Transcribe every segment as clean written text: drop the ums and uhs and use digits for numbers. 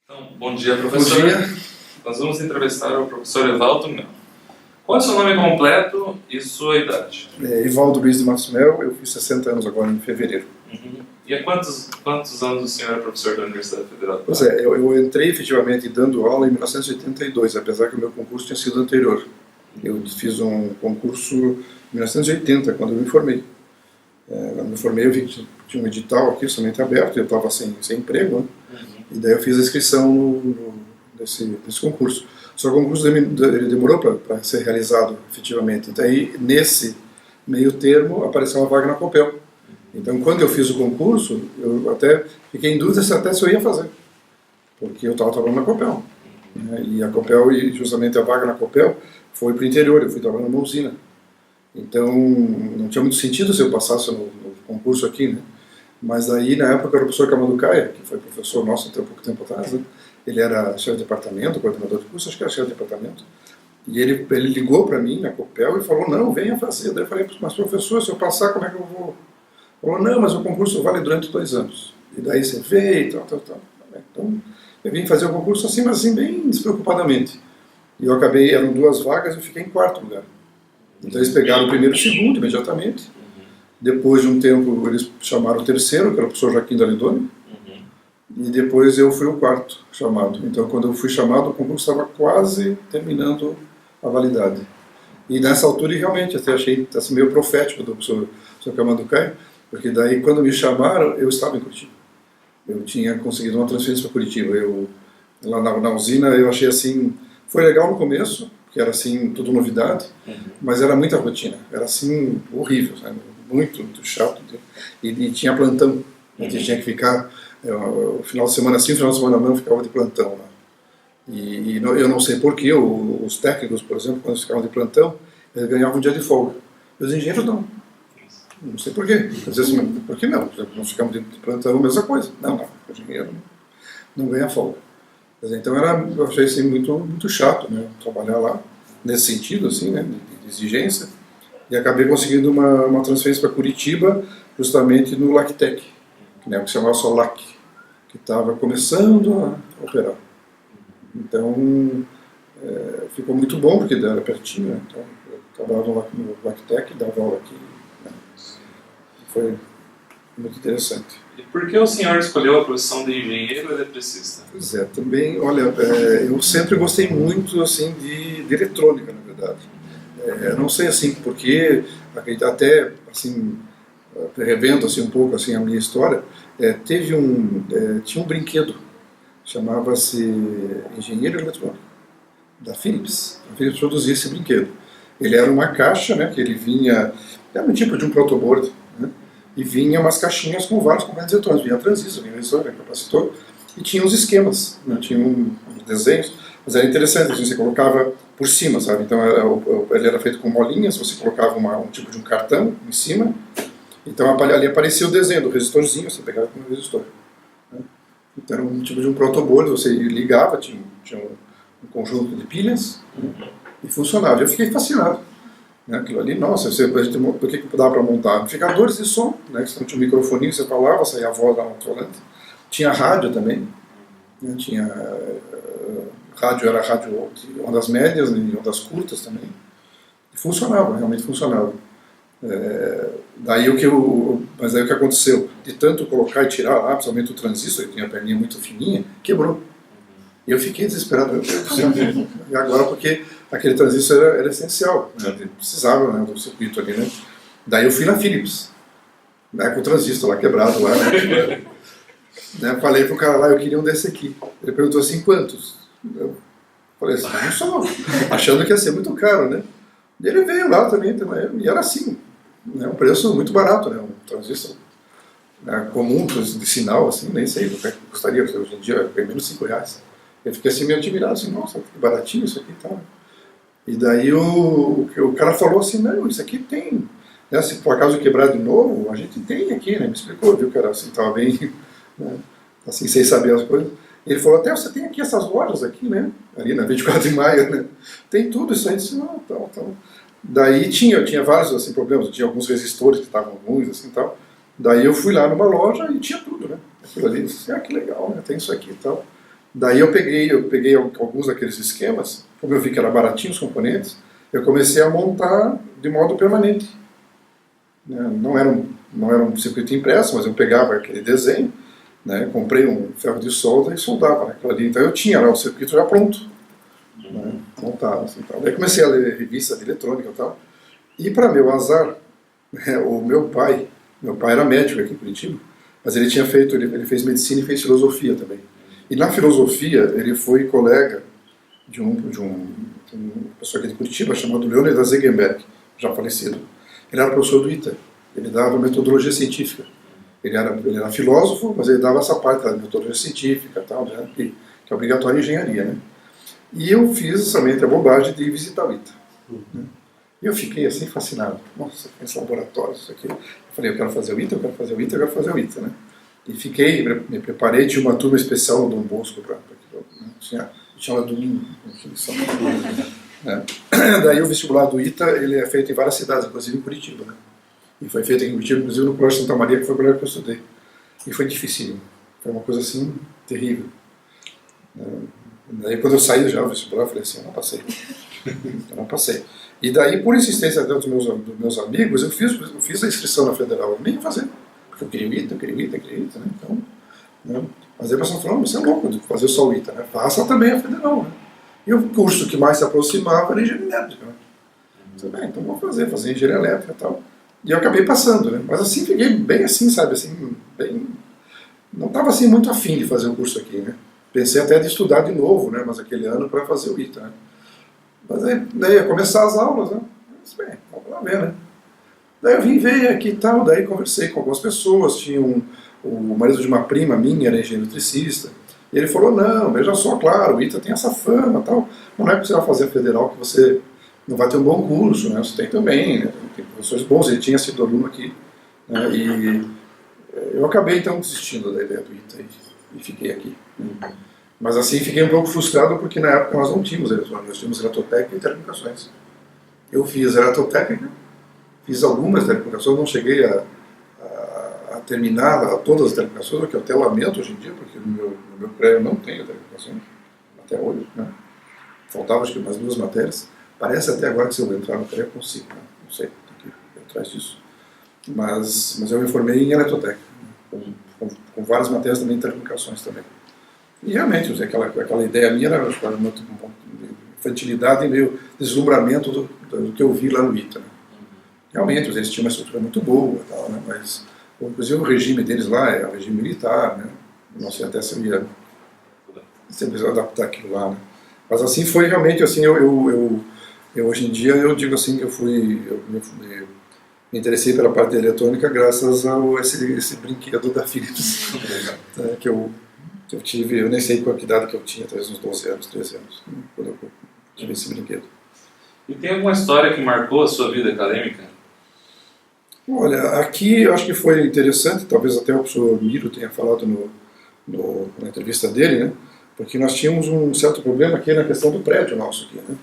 Então, bom dia, professor. Bom dia. Nós vamos entrevistar o professor Evaldo Mel. Qual é o seu nome completo e sua idade? Evaldo Luiz de Matos Mel, eu fiz 60 anos agora em fevereiro. E há quantos anos o senhor é professor da Universidade Federal? Pois é, eu entrei efetivamente dando aula em 1982, apesar que o meu concurso tinha sido anterior. Eu fiz um concurso em 1980, quando eu me formei. Quando eu me formei, eu vi que tinha um edital aqui, somente aberto, eu estava sem emprego, né? E daí eu fiz a inscrição nesse concurso. Só que o concurso ele demorou para ser realizado efetivamente. Então aí, nesse meio termo, apareceu uma vaga na Copel. Então, quando eu fiz o concurso, eu até fiquei em dúvida se eu ia fazer, porque eu estava trabalhando na Copel, né? E a Copel, e justamente a vaga na Copel, foi para o interior, eu fui trabalhar numa usina. Então, não tinha muito sentido se eu passasse no concurso aqui, né? Mas daí, na época, era o professor Camanducaia, que foi professor nosso até pouco tempo atrás, né? Ele era chefe de departamento, coordenador de curso, acho que era chefe de departamento. E ele ligou para mim na Copel e falou, não, venha fazer. Daí eu falei, mas professor, se eu passar, como é que eu vou? Falou, não, mas o concurso vale durante 2 anos. E daí você vê e tal. Então, eu vim fazer o concurso assim, mas assim, bem despreocupadamente. E eu acabei, eram 2 vagas e eu fiquei em 4º lugar. Então eles pegaram o primeiro e o segundo imediatamente. Depois de um tempo, eles chamaram o terceiro, que era o professor Joaquim Dalidoni. E depois eu fui o 4º chamado. Então, quando eu fui chamado, o concurso estava quase terminando a validade. E nessa altura, realmente, até achei assim, meio profético do professor Camanducaia, porque daí, quando me chamaram, eu estava em Curitiba. Eu tinha conseguido uma transferência para Curitiba. Lá na usina, eu achei assim... Foi legal no começo, porque era assim, tudo novidade, mas era muita rotina. Era assim, horrível, sabe? Muito chato. E tinha plantão. A gente tinha que ficar... o final de semana sim, o final de semana não, ficava de plantão lá. E eu não sei porquê, os técnicos, por exemplo, quando ficavam de plantão, eles ganhavam um dia de folga. E os engenheiros não. Não sei porquê. Às vezes, por que não? Nós ficamos de plantão, a mesma coisa. Não, o engenheiro não ganha folga. Então eu achei assim, muito chato, né, trabalhar lá, nesse sentido, assim, né, de exigência. E acabei conseguindo uma transferência para Curitiba, justamente no Lactec, né, o que se chamava Solac, que estava começando a operar. Então, ficou muito bom, porque era pertinho, né? Então, eu trabalhava no Lactec, dava aula aqui, né? Foi muito interessante. E por que o senhor escolheu a profissão de engenheiro eletricista? Pois é, também, olha, eu sempre gostei muito, assim, de eletrônica, na verdade. Não sei, assim, porque, até, assim, revendo assim, um pouco assim, a minha história, tinha um brinquedo, chamava-se Engenheiro Eletrônico, da Philips. A Philips produzia esse brinquedo. Ele era uma caixa, né, que ele vinha, era um tipo de um protoboard, né, e vinha umas caixinhas com vários componentes eletrônicos, vinha transistor, vinha resistor, vinha capacitor, e tinha uns esquemas, né, tinha uns desenhos, mas era interessante, assim, você colocava por cima, sabe? Então ele era feito com molinhas, você colocava um tipo de um cartão em cima. Então ali aparecia o desenho do resistorzinho, você pegava com o resistor, né? Então era um tipo de um protoboard, você ligava, tinha um conjunto de pilhas, né? E funcionava. Eu fiquei fascinado, né? Aquilo ali, nossa, por que dava para montar? Amplificadores de som, né? Você tinha um microfoninho, você falava, saía a voz da alto-falante. Tinha rádio também, né? Rádio era rádio de ondas médias e ondas curtas também. E funcionava, realmente funcionava. Mas daí o que aconteceu? De tanto colocar e tirar lá, principalmente o transistor, que tinha a perninha muito fininha, quebrou. E eu fiquei desesperado. E agora, porque aquele transistor era essencial, né? Precisava, né, do circuito ali, né? Daí eu fui na Philips, né, com o transistor lá quebrado, lá, né? Falei pro cara lá, eu queria um desse aqui. Ele perguntou assim, quantos? Eu falei assim, não só, achando que ia ser muito caro, né? E ele veio lá também, e era assim, né, um preço muito barato, né, um transistor, né, comum, de sinal, assim, nem sei o que custaria, hoje em dia é menos R$5. Eu fiquei assim meio admirado, assim, nossa, que baratinho isso aqui e tal. E daí o cara falou assim, não, isso aqui tem, né, se por acaso quebrar de novo, a gente tem aqui, né, me explicou, viu, que era assim, estava bem, né, assim, sem saber as coisas. E ele falou, até você tem aqui essas lojas aqui, né, ali na 24 de maio, né, tem tudo isso aí, disse, não, tal. Daí tinha vários assim, problemas, tinha alguns resistores que estavam ruins, assim, tal. Daí eu fui lá numa loja e tinha tudo, né? Aquilo ali, disse, que legal, né? Tem isso aqui e tal. Daí eu peguei alguns daqueles esquemas, como eu vi que era baratinho os componentes, eu comecei a montar de modo permanente. Não era um circuito impresso, mas eu pegava aquele desenho, né, comprei um ferro de solda e soldava naquilo ali. Então eu tinha lá o circuito já pronto, né, montado. Assim, tal. Daí comecei a ler revista de eletrônica e tal. E para meu azar, o meu pai era médico aqui em Curitiba, mas ele fez medicina e fez filosofia também. E na filosofia ele foi colega de uma pessoa aqui de Curitiba chamado Leônidas Zegenberg, já falecido. Ele era professor do ITA, ele dava metodologia científica. Ele era filósofo, mas ele dava essa parte da metodologia científica, tal, né, que é obrigatória em engenharia. Né? E eu fiz somente a bobagem de visitar o ITA. Né? E eu fiquei assim fascinado. Nossa, esse laboratório, isso aqui. Eu falei, eu quero fazer o ITA, eu quero fazer o ITA, eu quero fazer o ITA. Né? E me preparei, tinha uma turma especial no Dom Bosco, tinha aula domingo, né? Daí o vestibular do ITA ele é feito em várias cidades, inclusive em Curitiba. Né? E foi feito em Curitiba, inclusive no Colégio Santa Maria, que foi o colégio que eu estudei. E foi difícil, foi uma coisa assim, terrível. Daí quando eu saí já do vestibular, eu falei assim, eu não passei. E daí, por insistência dos meus amigos, eu fiz a inscrição na Federal, eu nem ia fazer. Porque eu queria o ITA, né? Então, né? Mas aí a pessoa falou, você é louco de fazer só o ITA, né? Faça também a Federal, né? E o curso que mais se aproximava era engenharia elétrica, né? Então vou fazer engenharia elétrica e tal. E eu acabei passando, né? Mas assim, fiquei bem assim, sabe? Assim, bem... Não estava assim muito afim de fazer o curso aqui, né? Pensei até de estudar de novo, né? Mas aquele ano para fazer o ITA, né? Mas aí, daí ia começar as aulas, né? Mas, bem, vamos lá ver, né? Daí eu vim ver aqui e tal, daí conversei com algumas pessoas, tinha o marido de uma prima minha, era engenheiro eletricista, e ele falou, não, veja só, claro, o ITA tem essa fama e tal, não é porque você vai fazer a federal que você não vai ter um bom curso, né? Você tem também, né? Tem professores bons, ele tinha sido aluno aqui, né? E eu acabei então desistindo da ideia do ITA e fiquei aqui. Mas assim, fiquei um pouco frustrado porque na época nós não tínhamos eletrônica, nós tínhamos eletrotécnica e telecomunicações. Eu fiz eletrotécnica, fiz algumas telecomunicações, não cheguei a terminar todas as telecomunicações, o que eu até lamento hoje em dia, porque no meu prédio não tenho telecomunicações, até hoje, né? Faltavam acho que umas 2 matérias. Parece até agora que se eu entrar no prédio eu consigo, né? Não sei, tem que ir atrás disso. Mas eu me formei em eletrotécnica, com várias matérias também em telecomunicações também. E realmente, aquela ideia minha era uma infantilidade e meio deslumbramento do que eu vi lá no ITA. Né? Realmente, eles tinham uma estrutura muito boa, tal, né? Mas inclusive o regime deles lá é o regime militar, né? Não sei até se eu ia adaptar aquilo lá. Né? Mas assim foi realmente, assim, eu hoje em dia eu digo assim, eu me interessei pela parte da eletrônica graças a esse brinquedo da Philips, né? que eu tive, eu nem sei qual idade que eu tinha, talvez uns 12 anos, 13 anos, quando eu tive esse brinquedo. E tem alguma história que marcou a sua vida acadêmica? Olha, aqui eu acho que foi interessante, talvez até o professor Miro tenha falado na entrevista dele, né? Porque nós tínhamos um certo problema aqui na questão do prédio nosso aqui, né?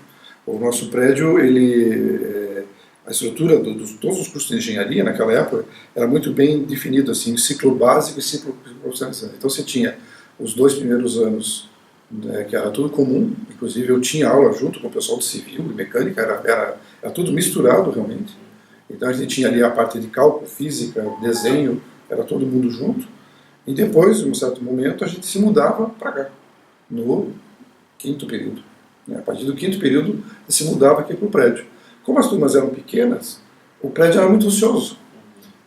O nosso prédio, a estrutura de todos os cursos de engenharia naquela época era muito bem definido, assim, ciclo básico e ciclo profissionalizante. Então você tinha os 2 primeiros anos, né, que era tudo comum, inclusive eu tinha aula junto com o pessoal de civil e mecânica, era tudo misturado realmente. Então a gente tinha ali a parte de cálculo, física, desenho, era todo mundo junto. E depois, em um certo momento, a gente se mudava para cá, no 5º período. A partir do 5º período, se mudava aqui para o prédio. Como as turmas eram pequenas, o prédio era muito ocioso.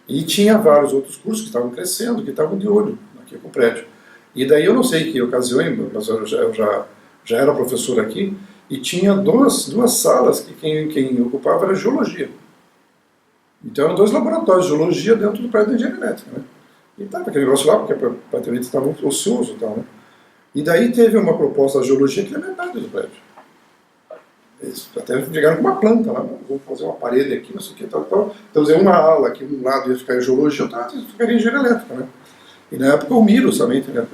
E tinha vários outros cursos que estavam crescendo, que estavam de olho aqui com o prédio. E daí eu não sei que ocasião, mas eu já era professor aqui, e tinha duas salas que quem ocupava era geologia. Então eram 2 laboratórios de geologia dentro do prédio da engenharia elétrica. Né? E estava aquele negócio lá, porque praticamente estava ocioso e tal. Né? E daí teve uma proposta da geologia que é metade do prédio. Eles até chegaram com uma planta lá, vamos fazer uma parede aqui, não sei o que, tal. Então, uma ala aqui, um lado ia ficar em geologia, outro lado ia ficar em engenharia elétrica. Né? E na época o Miro somente, né,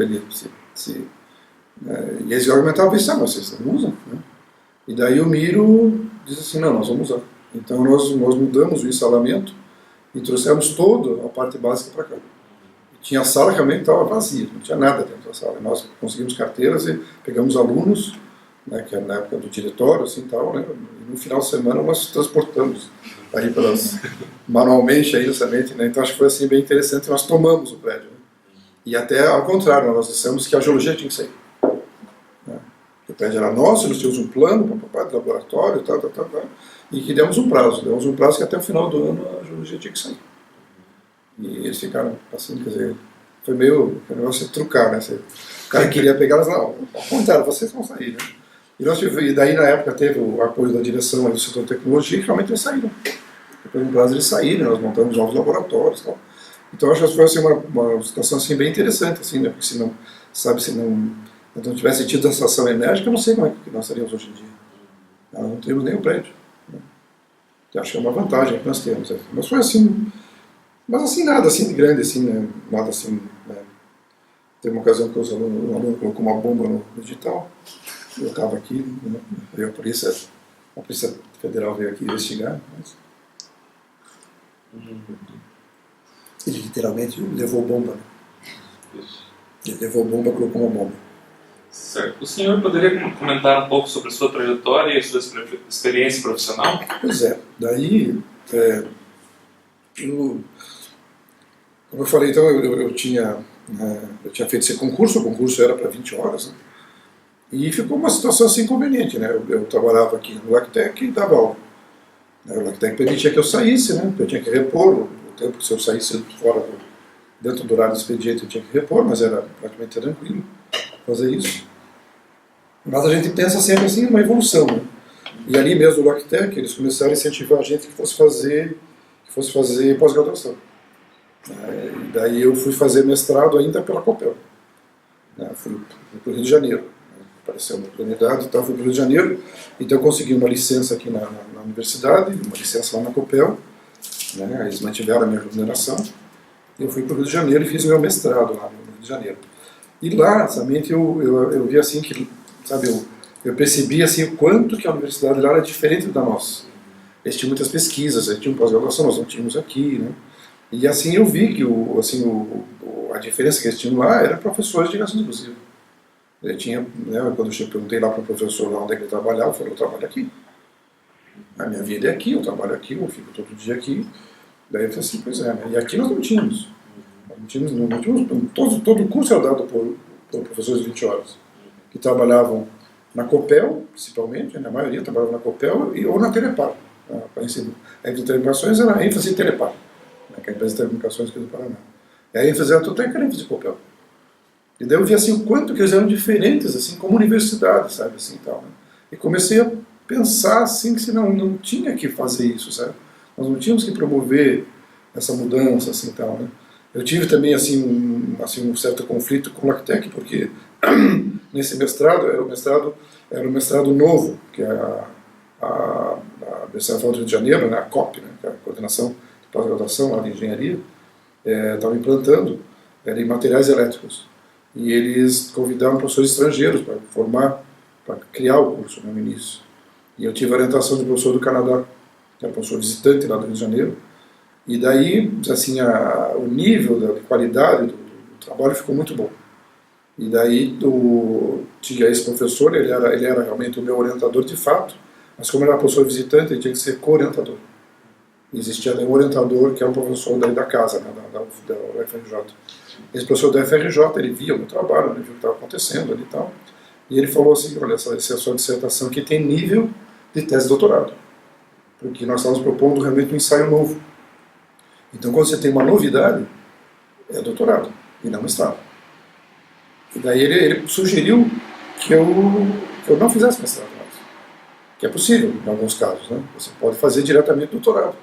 e eles argumentavam isso, vocês não usam? Né? E daí o Miro disse assim, não, nós vamos usar. Então nós mudamos o instalamento e trouxemos toda a parte básica para cá. tinha a sala realmente estava vazia, não tinha nada dentro da sala. Nós conseguimos carteiras e pegamos alunos, né, que era na época do diretório, assim, tal, né, e no final de semana nós transportamos aí manualmente aí somente, né, então acho que foi assim bem interessante, nós tomamos o prédio, né, e até ao contrário, nós dissemos que a geologia tinha que sair, né, o prédio era nosso, nós tínhamos um plano de laboratório, tal, e que demos um prazo que até o final do ano a geologia tinha que sair. E eles ficaram assim, quer dizer, foi meio um negócio de trucar, né? O cara queria pegar, elas não, ao contrário, vocês vão sair, né? E daí na época teve o apoio da direção aí do setor de tecnologia e realmente eles saíram. Depois de um prazo eles saíram, nós montamos novos laboratórios e tal. Então acho que foi assim, uma situação assim, bem interessante, assim, né? Porque se não tivesse tido essa ação enérgica, eu não sei como é que nós estaríamos hoje em dia. Nós não teríamos nem o prédio. Né? Eu acho que é uma vantagem que nós temos. Mas foi assim. Mas assim, nada assim de grande, assim, né? Nada assim, né? Teve uma ocasião que um aluno colocou uma bomba no digital, eu estava aqui, né? Veio a Polícia Federal veio aqui investigar, mas... Ele literalmente levou bomba, né? Ele levou bomba, colocou uma bomba. Certo. O senhor poderia comentar um pouco sobre a sua trajetória e a sua experiência profissional? Pois é, daí... Como eu falei, então, eu tinha feito esse concurso, o concurso era para 20 horas, né? E ficou uma situação assim inconveniente, né? Eu trabalhava aqui no LACTEC e dava aula. O LACTEC permitia que eu saísse, né? Eu tinha que repor o tempo que se eu saísse dentro do horário do expediente eu tinha que repor, mas era praticamente tranquilo fazer isso. Mas a gente pensa sempre assim, uma evolução, né? E ali mesmo no LACTEC eles começaram a incentivar a gente que fosse fazer pós-graduação. E daí eu fui fazer mestrado ainda pela Copel. Fui para o Rio de Janeiro. Apareceu uma oportunidade, então fui para o Rio de Janeiro. Então eu consegui uma licença aqui na universidade, uma licença lá na Copel. Né? Eles mantiveram a minha remuneração. E eu fui para o Rio de Janeiro e fiz meu mestrado lá no Rio de Janeiro. E lá, somente eu vi assim que, sabe, eu percebi assim o quanto que a universidade lá era diferente da nossa. Eles tinham muitas pesquisas, eles tinham pós-graduação, nós não tínhamos aqui, né? E assim eu vi que a diferença que eles tinham lá era professores de ligação exclusiva. Ele tinha, né, quando eu perguntei lá para o professor lá onde é que ele trabalhava, eu falei, eu trabalho aqui. A minha vida é aqui, eu trabalho aqui, eu fico todo dia aqui. Daí eu falei assim, pois é, né? E aqui nós não tínhamos. Todo o curso era dado por professores de 20 horas, que trabalhavam na Copel, principalmente, né, a maioria trabalhava na Copel ou na Telepar. A ênfase de telecomunicações era a ênfase de Telepar, né, que é a empresa de telecomunicações aqui do Paraná. E a ênfase era total, que era a ênfase de Copel. E daí eu vi assim, o quanto que eles eram diferentes, assim, como universidade, sabe, assim, tal, né? E comecei a pensar, assim, que não tinha que fazer isso, sabe? Nós não tínhamos que promover essa mudança, assim, tal, né? Eu tive também, assim, um certo conflito com o LACTEC, porque nesse mestrado, era um mestrado novo, que é a Universidade Federal do Rio de Janeiro, né, a COP, né, que é a Coordenação de Pós-Graduação lá de Engenharia, estava implantando, era em materiais elétricos. E eles convidaram professores estrangeiros para criar o curso, né, no início. E eu tive a orientação de professor do Canadá, que era professor visitante lá do Rio de Janeiro. E daí, assim, o nível de qualidade do trabalho ficou muito bom. E daí tinha esse professor, ele era realmente o meu orientador de fato, mas como ele era professor visitante, ele tinha que ser co-orientador. Existia um orientador que é um professor da casa, né, da UFRJ. Esse professor da UFRJ, ele via o meu trabalho, ele viu o que estava acontecendo ali e tal. E ele falou assim, olha, essa é a sua dissertação aqui tem nível de tese de doutorado. Porque nós estávamos propondo realmente um ensaio novo. Então, quando você tem uma novidade, é doutorado, e não mestrado. E daí ele sugeriu que eu não fizesse mestrado mais. Que é possível, em alguns casos, né? Você pode fazer diretamente doutorado.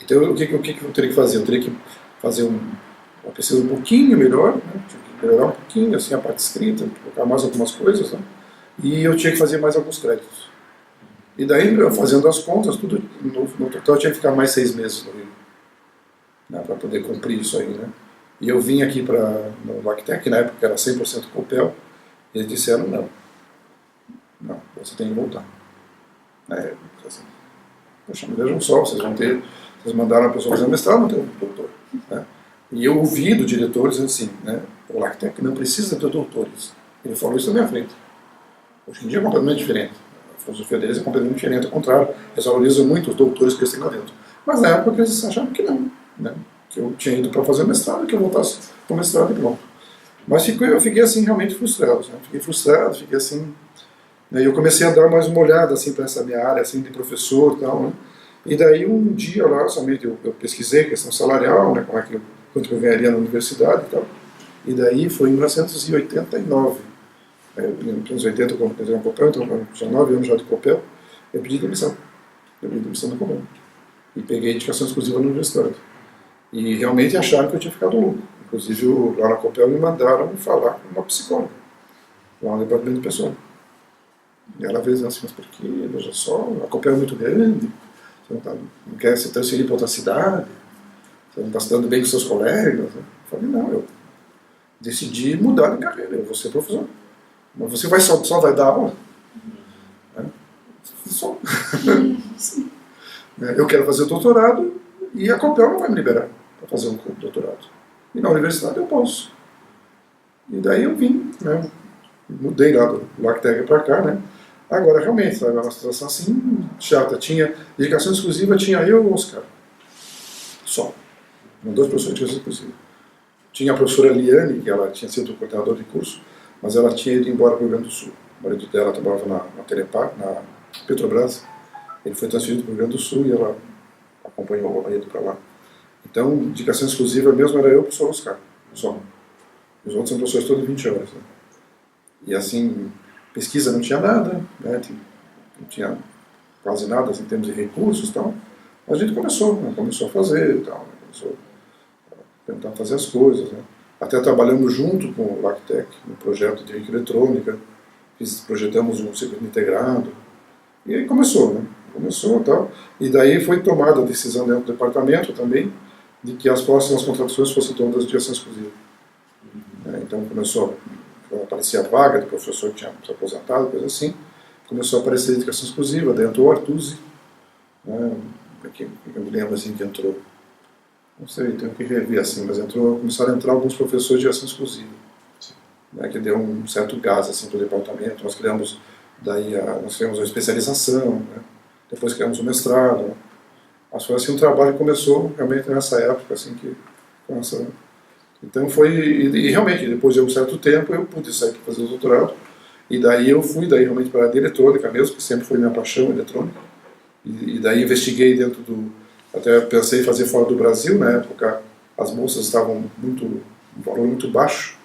Então, o que eu teria que fazer? Eu teria que fazer uma pesquisa um pouquinho melhor, né? Tinha que melhorar um pouquinho, assim, a parte escrita, colocar mais algumas coisas, né? E eu tinha que fazer mais alguns créditos. E daí, eu fazendo as contas, tudo no total, eu tinha que ficar mais 6 meses no Rio, né, para poder cumprir isso aí, né? E eu vim aqui no LACTEC, que na época era 100% Copel, e eles disseram, não, você tem que voltar. Assim, poxa, me vejam só, vocês mandaram a pessoa fazer mestrado, não tem um doutor, né? E eu ouvi do diretor dizendo assim, né, o LACTEC não precisa ter doutores. Ele falou isso na minha frente. Hoje em dia é completamente diferente. A filosofia deles é completamente diferente, ao contrário, eles valorizam muito os doutores que eles têm lá dentro. Mas na época eles achavam que não, né, que eu tinha ido para fazer o mestrado e que eu voltasse para o mestrado e pronto. Mas eu fiquei assim realmente frustrado, né? Fiquei frustrado, fiquei assim, né? E eu comecei a dar mais uma olhada assim para essa minha área assim de professor e tal, né? E daí um dia lá somente eu pesquisei questão salarial, né? Como é que quanto eu ganharia na universidade e tal. E daí foi em 1989, em 1980 eu entrei na Copel, então eu tinha 9 anos já de Copel, eu pedi demissão. Eu pedi demissão da Copel e peguei indicação exclusiva na universidade. E realmente acharam que eu tinha ficado louco. Inclusive, lá na Copel me mandaram falar com uma psicóloga, lá no departamento de pessoal. E ela veio assim, mas por quê? Veja só, a Copel é muito grande, você não quer se transferir para outra cidade, você não está se dando bem com seus colegas. Eu falei, não, eu decidi mudar de carreira, eu vou ser professor. Mas você só vai dar aula? Só. Eu quero fazer o doutorado e a Copel não vai me liberar para fazer um doutorado. E na universidade eu posso. E daí eu vim, né? Mudei lá do LACTEC para cá, né? Agora realmente, sabe, é uma situação assim chata. Tinha dedicação exclusiva, tinha eu e o Oscar. Só. Com 2 professores de dedicação exclusiva. Tinha a professora Liane, que ela tinha sido coordenadora de curso, mas ela tinha ido embora para o Rio Grande do Sul. O marido dela trabalhava na Telepar, na Petrobras. Ele foi transferido para o Rio Grande do Sul e ela acompanhou o marido para lá. Então, indicação exclusiva mesmo era eu e o professor Oscar, só. Os outros são professores todos de 20 horas. Né? E assim, pesquisa não tinha nada, né? Não tinha quase nada assim, em termos de recursos e tal. Mas a gente começou a fazer e tal, né? Começou a tentar fazer as coisas. Né? Até trabalhamos junto com o LACTEC, no projeto de eletrônica, projetamos um circuito integrado. E aí começou, né? Começou e tal. E daí foi tomada a decisão dentro do departamento também, de que as próximas contratações fossem todas de direção exclusiva. Então começou a aparecer a vaga do professor que tinha se aposentado, coisa assim. Começou a aparecer a dedicação exclusiva, daí entrou o Artusi, né, que eu me lembro assim que entrou, não sei, tenho que rever assim, mas começaram a entrar alguns professores de direção exclusiva, né, que deu um certo gás assim para o departamento. Nós criamos, nós fizemos uma especialização, né, depois criamos um mestrado. Né. Mas foi assim um trabalho que começou realmente nessa época, assim, então foi, e realmente, depois de um certo tempo, eu pude sair para fazer o doutorado, e daí eu fui realmente para a área de eletrônica mesmo, que sempre foi minha paixão, eletrônica, e daí investiguei até pensei em fazer fora do Brasil. Na época as bolsas estavam um valor muito baixo,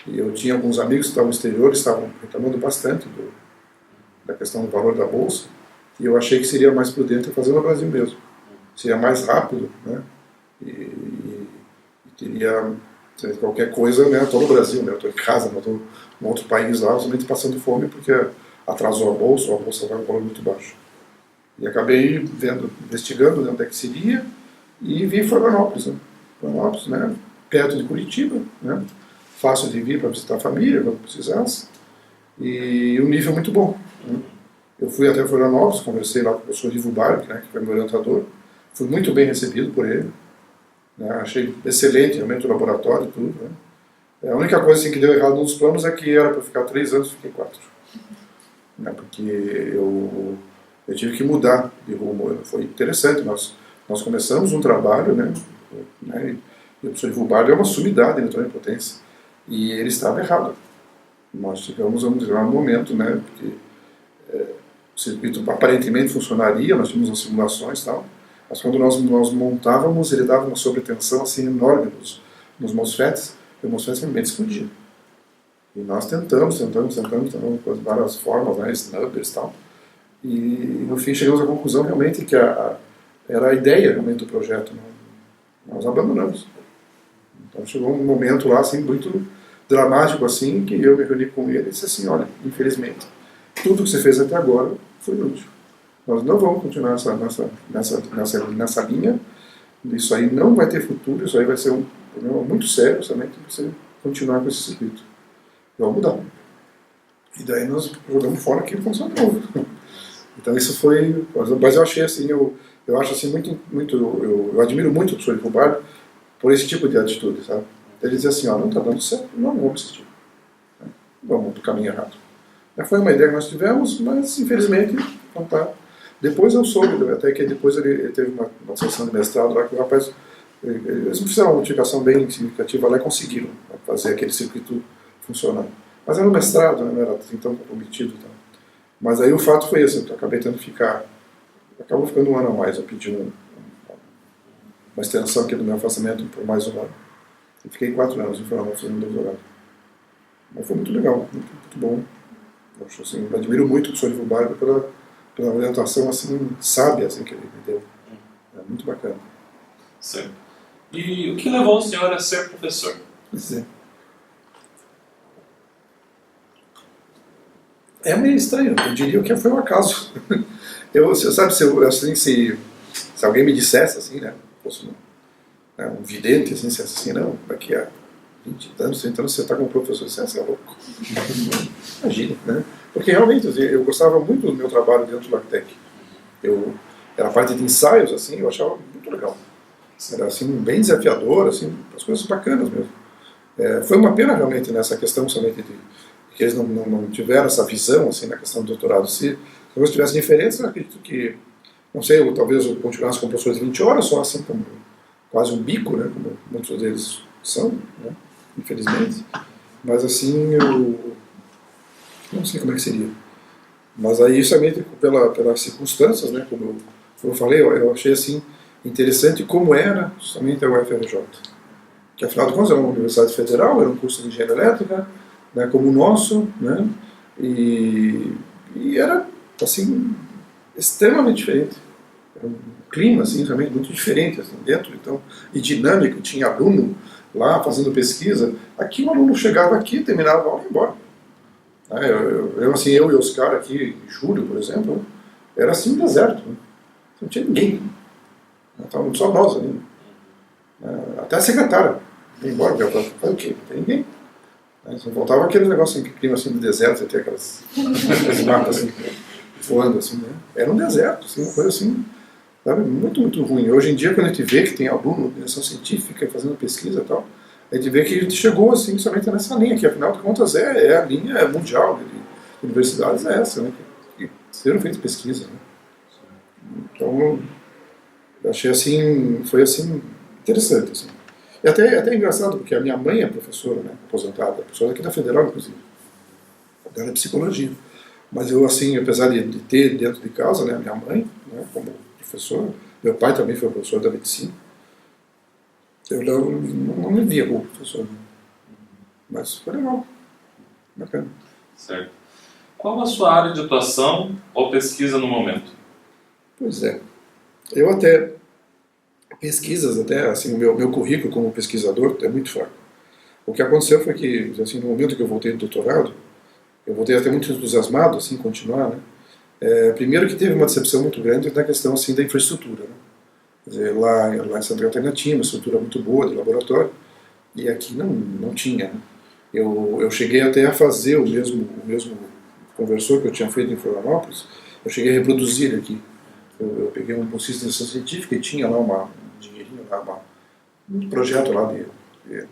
e eu tinha alguns amigos que estavam no exterior, estavam reclamando bastante da questão do valor da bolsa, e eu achei que seria mais prudente fazer no Brasil mesmo. Seria mais rápido, né? E teria qualquer coisa, né? Estou no Brasil, né? Estou em casa, não estou em outro país lá, somente passando fome porque atrasou a bolsa vai um valor muito baixo. E acabei investigando onde é que seria, e vim em Florianópolis, né? Florianópolis, né? Perto de Curitiba, né? Fácil de vir para visitar a família, quando precisasse, e um nível muito bom. Né? Eu fui até Florianópolis, conversei lá com o professor Ivo Barbi, né? Que foi meu orientador. Fui muito bem recebido por ele, né? Achei excelente realmente o laboratório e tudo. Né? A única coisa assim, que deu errado nos planos é que era para ficar 3 anos, fiquei 4. Né? Porque eu tive que mudar de rumo. Foi interessante, nós começamos um trabalho, né? E o professor Ivo Barbi é uma sumidade em eletrônica de potência, e ele estava errado. Nós chegamos a um momento, né? Porque o circuito aparentemente funcionaria, nós tínhamos as simulações e tal, mas quando nós montávamos, ele dava uma sobretensão assim enorme nos MOSFETs, e o MOSFET realmente explodia. E nós tentamos com várias formas, né, snubbers e tal, e no fim chegamos à conclusão realmente que era a ideia realmente do projeto. Nós abandonamos. Então chegou um momento lá assim, muito dramático, assim, que eu me reuni com ele e disse assim: olha, infelizmente, tudo que você fez até agora foi inútil. Nós não vamos continuar nessa linha, isso aí não vai ter futuro, isso aí vai ser um problema muito sério, somente você continuar com esse circuito. Vamos mudar. E daí nós jogamos fora aquilo e começamos de novo. Então isso foi, mas eu achei assim, eu acho assim eu admiro muito o professor Ivo Barbi, por esse tipo de atitude, sabe? Ele dizia assim, ó, não está dando certo, não vamos insistir. Vamos para o caminho errado. Foi uma ideia que nós tivemos, mas infelizmente não está. Depois eu soube, até que depois ele teve uma sessão de mestrado lá que o rapaz, eles fizeram uma modificação bem significativa lá e conseguiram fazer aquele circuito funcionar. Mas era um mestrado, né, não era assim tão comprometido. Então. Mas aí o fato foi esse, eu acabei tendo que ficar, acabou ficando um ano a mais, eu pedi uma extensão aqui do meu afastamento por mais um ano. E fiquei 4 anos em Florianópolis fazendo doutorado. Mas foi muito legal, muito bom. Eu acho, assim, eu admiro muito o professor Ivo Barba pela orientação assim, sábia assim, que ele me deu. É muito bacana. Certo. E o que levou o senhor a ser professor? Pois é. É meio estranho, eu diria que foi um acaso. Se alguém me dissesse assim, né, fosse um vidente, assim, dissesse assim, não, daqui a 20 anos, 30 anos você está como professor, você é louco. Imagina, né? Porque realmente eu gostava muito do meu trabalho dentro do Lactec. Era a parte de ensaios, assim, eu achava muito legal. Era assim, bem desafiador, assim, as coisas bacanas mesmo. Foi uma pena realmente nessa questão somente de que eles não tiveram essa visão assim, na questão do doutorado. Se eles tivessem diferença, eu acredito que, não sei, talvez eu continuasse com professores de 20 horas, só assim, como quase um bico, né, como muitos deles são, né, infelizmente. Mas assim, eu não sei como é que seria. Mas aí, justamente pelas circunstâncias, né, como eu falei, eu achei assim, interessante como era justamente a UFRJ. Que afinal de contas era uma universidade federal, era um curso de engenharia elétrica, né, como o nosso, né, e era assim, extremamente diferente. Era um clima assim, realmente muito diferente assim, dentro, então, e dinâmico. Tinha aluno lá fazendo pesquisa. Aqui o aluno chegava aqui, terminava a aula e ia embora. Eu e Oscar aqui em julho, por exemplo, era assim um deserto. Né? Não tinha ninguém. Estávamos só nós ali. Até a secretária ia embora, faz o quê? Não tem ninguém. Só faltava aquele negócio que clima assim de deserto, até aquelas matas assim, voando assim, né? Era um deserto, assim, uma coisa assim, sabe, muito, muito ruim. Hoje em dia, quando a gente vê que tem aluno de direção científica fazendo pesquisa e tal, a gente vê que a gente chegou assim, somente nessa linha, que afinal de contas é a linha mundial de universidades, é essa, né? Que serão feitas pesquisas, né? Então, eu achei assim, foi assim, interessante, assim. E até engraçado, porque a minha mãe é professora, né, aposentada, professora aqui da Federal, inclusive. Ela é psicologia. Mas eu, assim, apesar de ter dentro de casa, né, a minha mãe, né, como professora, meu pai também foi professor da medicina, eu não me via como professor. Mas foi legal, bacana. Certo. Qual a sua área de atuação ou pesquisa no momento? Pois é. Eu até... pesquisas, até assim, o meu currículo como pesquisador é muito fraco. O que aconteceu foi que, assim, no momento que eu voltei do doutorado, eu voltei até muito entusiasmado, assim, continuar, né? Primeiro que teve uma decepção muito grande na questão, assim, da infraestrutura, né? Quer dizer, lá em Santa Catarina tinha uma estrutura muito boa de laboratório, e aqui não tinha, né? Eu cheguei até a fazer o mesmo conversor que eu tinha feito em Florianópolis, eu cheguei a reproduzir aqui. Eu peguei um bolsista de iniciação científica e tinha lá um dinheirinho, um projeto lá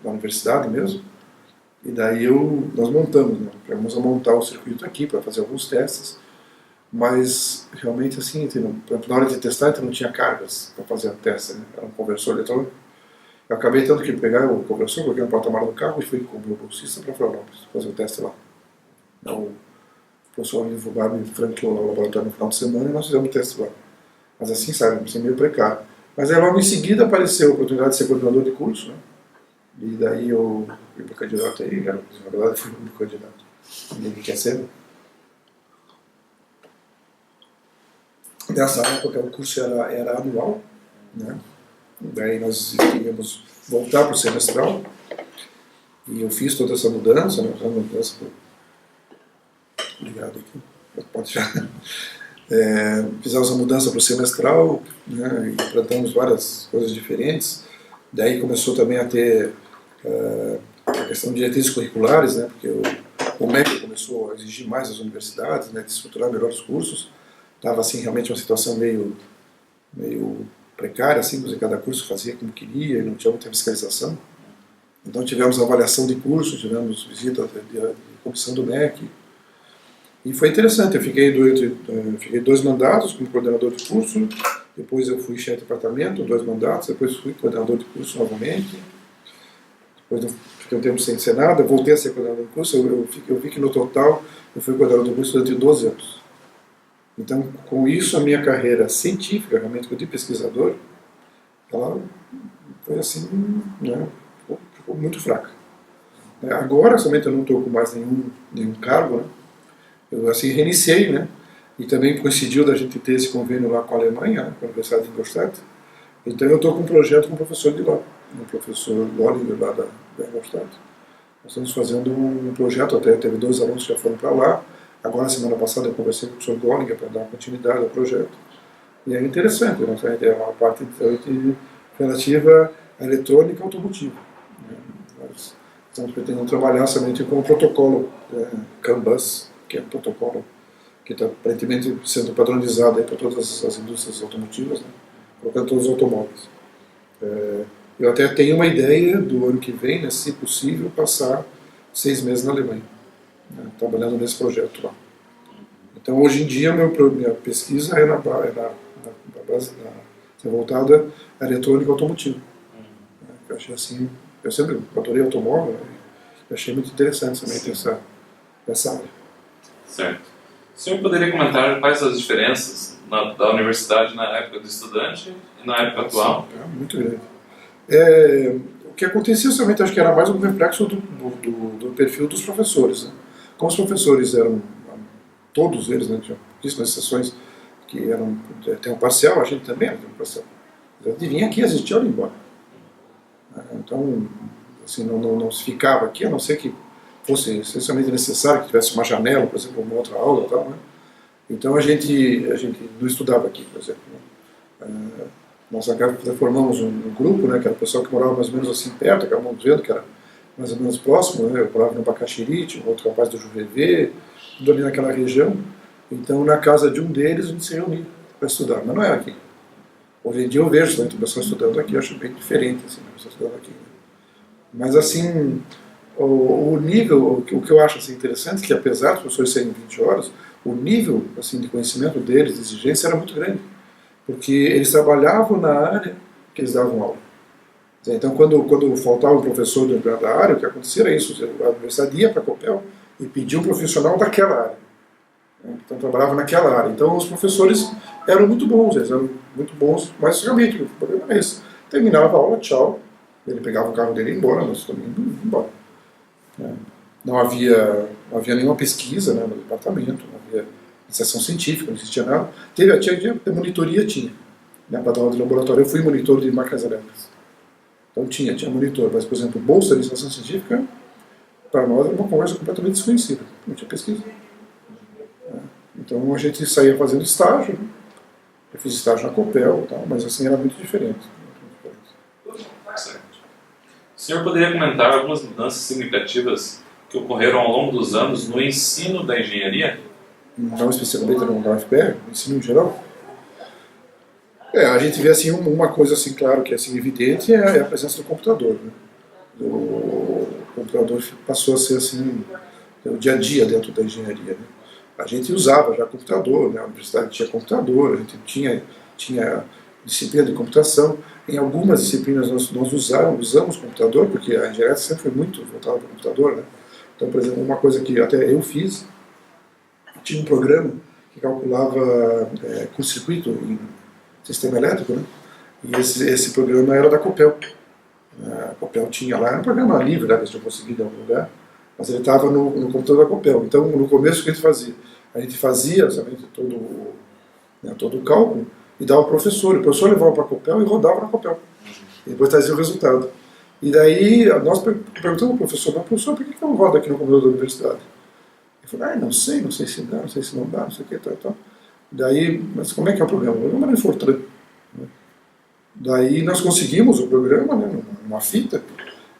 da universidade mesmo. E daí nós montamos, né? Vamos montar o circuito aqui para fazer alguns testes. Mas realmente assim, na hora de testar, a gente não tinha cargas para fazer a teste, né? Era um conversor eletrônico. Eu acabei tendo que pegar o conversor, coloquei no porta-malas do carro e fui com o meu bolsista para Florianópolis fazer o teste lá. Então, o professor Ivo Barba me franqueou lá no laboratório no final de semana e nós fizemos o teste lá. Mas assim, sabe, assim, meio precário. Mas aí logo em seguida apareceu a oportunidade de ser coordenador de curso, né? E daí eu fui para candidato aí, na verdade fui para candidato. Ninguém quer ser. Nessa época o curso era anual, né? Daí nós íamos voltar para o semestral. E eu fiz toda essa mudança, né? Obrigado aqui. Pode já. Fizemos a mudança para o semestral, né, e implantamos várias coisas diferentes. Daí começou também a ter a questão de diretrizes curriculares, né, porque o MEC começou a exigir mais das universidades, né, de estruturar melhor os cursos. Estava assim, realmente uma situação meio precária, assim, porque cada curso fazia como queria e não tinha muita fiscalização. Então tivemos avaliação de curso, tivemos visita de comissão do MEC. E foi interessante, eu fiquei 2 mandatos como coordenador de curso, depois eu fui chefe de departamento, 2 mandatos, depois fui coordenador de curso novamente, depois eu fiquei um tempo sem ser nada, voltei a ser coordenador de curso, eu vi que no total eu fui coordenador de curso durante 12 anos. Então, com isso, a minha carreira científica, realmente, de pesquisador, ela foi assim, né, ficou muito fraca. Agora, somente eu não estou com mais nenhum cargo, né? Eu assim reiniciei, né? E também coincidiu da gente ter esse convênio lá com a Alemanha, né, com a Universidade de Ingolstadt. Então eu estou com um projeto com o professor de lá, o professor Gollinger lá da Ingolstadt. Nós estamos fazendo um projeto, até teve 2 alunos que já foram para lá. Agora, semana passada, eu conversei com o professor Gollinger para dar continuidade ao projeto. E é interessante, né? É uma parte relativa à eletrônica automotiva. Nós estamos pretendendo trabalhar somente com o protocolo CAN-BUS, que é um protocolo que está aparentemente sendo padronizado para todas as indústrias automotivas, né? Colocando todos os automóveis. Eu até tenho uma ideia do ano que vem, né, se possível, passar 6 meses na Alemanha, né, trabalhando nesse projeto lá. Então, hoje em dia, minha pesquisa é voltada à eletrônica automotiva. Eu achei assim, eu sempre adorei automóvel, né, e achei muito interessante também ter essa área. Certo. O senhor poderia comentar quais as diferenças da universidade na época do estudante e na época atual? Sim, muito grande. O que acontecia somente, acho que era mais um reflexo do perfil dos professores, né? Como os professores eram, todos eles, né, tinham pouquíssimas exceções que eram tempo parcial, a gente também era tempo parcial. A gente vinha aqui, assistia e ia embora. Então, assim, não se ficava aqui, a não ser que fosse essencialmente necessário que tivesse uma janela, por exemplo, uma outra aula e tal, né? Então a gente não estudava aqui, por exemplo, né? Nós formamos um grupo, né, que era o pessoal que morava mais ou menos assim perto, acabamos vendo que era mais ou menos próximo, né? Eu morava no Bacaxirite, um outro rapaz do Juvevê, tudo ali naquela região. Então na casa de um deles a gente se reunia para estudar, mas não era aqui. Hoje em dia eu vejo o pessoal estudando aqui, eu acho bem diferente, assim, o pessoal estudando aqui, né? Mas assim, o nível, o que eu acho assim, interessante, que apesar dos professores serem 20 horas, o nível assim, de conhecimento deles, de exigência, era muito grande. Porque eles trabalhavam na área que eles davam aula. Então, quando faltava um professor da área, o que acontecia era isso. A universidade ia para a COPEL e pedia um profissional daquela área. Então, trabalhava naquela área. Então, os professores eram muito bons, mas realmente, o problema era esse. Terminava a aula, tchau. Ele pegava o carro dele e ia embora, nós também íamos embora. Não havia nenhuma pesquisa, né, no departamento, não havia iniciação científica, não existia nada. Tinha monitoria, né, para dar aula de laboratório. Eu fui monitor de máquinas elétricas. Então tinha monitor, mas, por exemplo, bolsa de iniciação científica, para nós era uma conversa completamente desconhecida. Não tinha pesquisa. Então a gente saía fazendo estágio, né? Eu fiz estágio na COPEL, mas assim era muito diferente. Certo. O senhor poderia comentar algumas mudanças significativas que ocorreram ao longo dos anos no ensino da engenharia? Não especialmente no UFPR, no ensino em geral? A gente vê assim uma coisa assim, claro, que é assim, evidente, é a presença do computador, né? O computador passou a ser assim, o dia a dia dentro da engenharia, né? A gente usava já computador, né? A universidade tinha computador, a gente tinha disciplina de computação. Em algumas disciplinas nós usamos computador, porque a engenharia sempre foi muito voltada para o computador, né? Então, por exemplo, uma coisa que até eu fiz, tinha um programa que calculava curto-circuito em sistema elétrico, né? E esse programa era da COPEL. A COPEL tinha lá, era um programa livre, né, que eu consegui em algum lugar, mas ele estava no computador da COPEL. Então, no começo, o que a gente fazia? A gente fazia somente todo o cálculo e dava ao professor. O professor levava para a COPEL e rodava na COPEL. E depois trazia o resultado. E daí, nós perguntamos ao professor, mas professor, por que não roda aqui no computador da universidade? Ele falou, não sei se dá, não sei se não dá, não sei o que, tal. Daí, mas como é que é o programa? O programa era em Fortran. Daí nós conseguimos o programa, né, numa fita,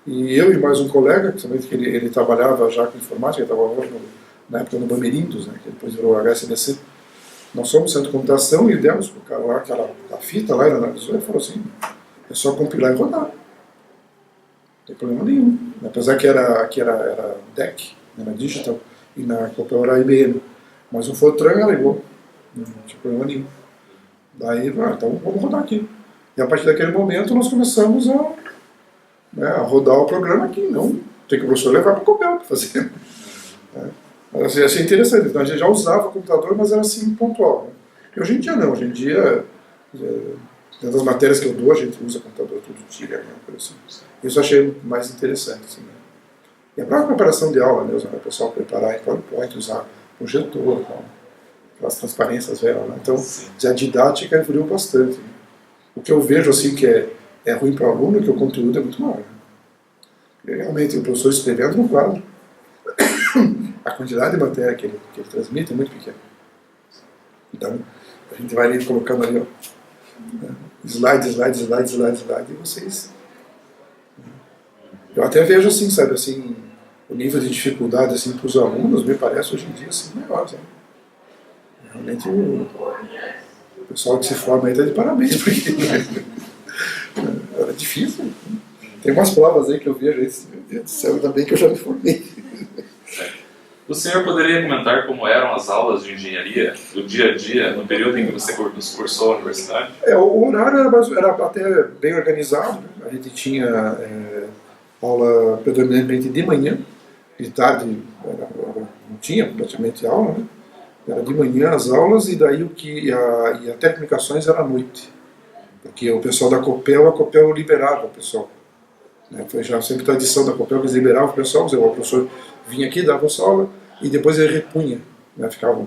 e eu e mais um colega, que ele trabalhava já com informática, ele estava na época no Bamerindos, né, que depois virou HSBC, Nós fomos no centro de computação e demos para o cara lá aquela a fita lá, ele analisou e falou assim, é só compilar e rodar. Não tem problema nenhum. Apesar que era DEC, era digital, e na Copel era IBM. Mas o Fortran era igual, não tinha problema nenhum. Daí, então vamos rodar aqui. E a partir daquele momento nós começamos a rodar o programa aqui, não tem que o professor levar para o Copel para fazer. Mas assim, achei interessante, então a gente já usava o computador, mas era assim pontual. Né? E hoje em dia não, hoje em dia, dentro das matérias que eu dou, a gente usa computador todo dia, né? Assim. Isso eu achei mais interessante. Assim, né? E a própria preparação de aula mesmo, né? O pessoal preparar em PowerPoint, usar projetor, então, aquelas transparências velhas. Né? Então, a didática evoluiu bastante. Né? O que eu vejo assim que é ruim para o aluno é que o conteúdo é muito maior. Né? Realmente, o professor escrevendo no quadro, a quantidade de matéria que ele transmite é muito pequena. Então, a gente vai ali colocando ali, ó, slide, e vocês... Eu até vejo assim, sabe, assim, o nível de dificuldade assim, para os alunos, me parece hoje em dia assim, maior, sabe? Realmente o pessoal que se forma aí está de parabéns, porque era difícil. Tem umas provas aí que eu vejo, meu Deus do céu, ainda bem que eu já me formei. O senhor poderia comentar como eram as aulas de engenharia, do dia a dia, no período em que você cursou a universidade? O horário era até bem organizado, né? A gente tinha aula predominantemente de manhã, de tarde não tinha praticamente aula, né? Era de manhã as aulas e daí e até comunicações era à noite. Porque o pessoal da Copel, a Copel liberava o pessoal. Né? Foi já sempre tradição da Copel que eles liberavam o pessoal, o professor vinha aqui, dava a sua aula e depois ele repunha. Né? Ficava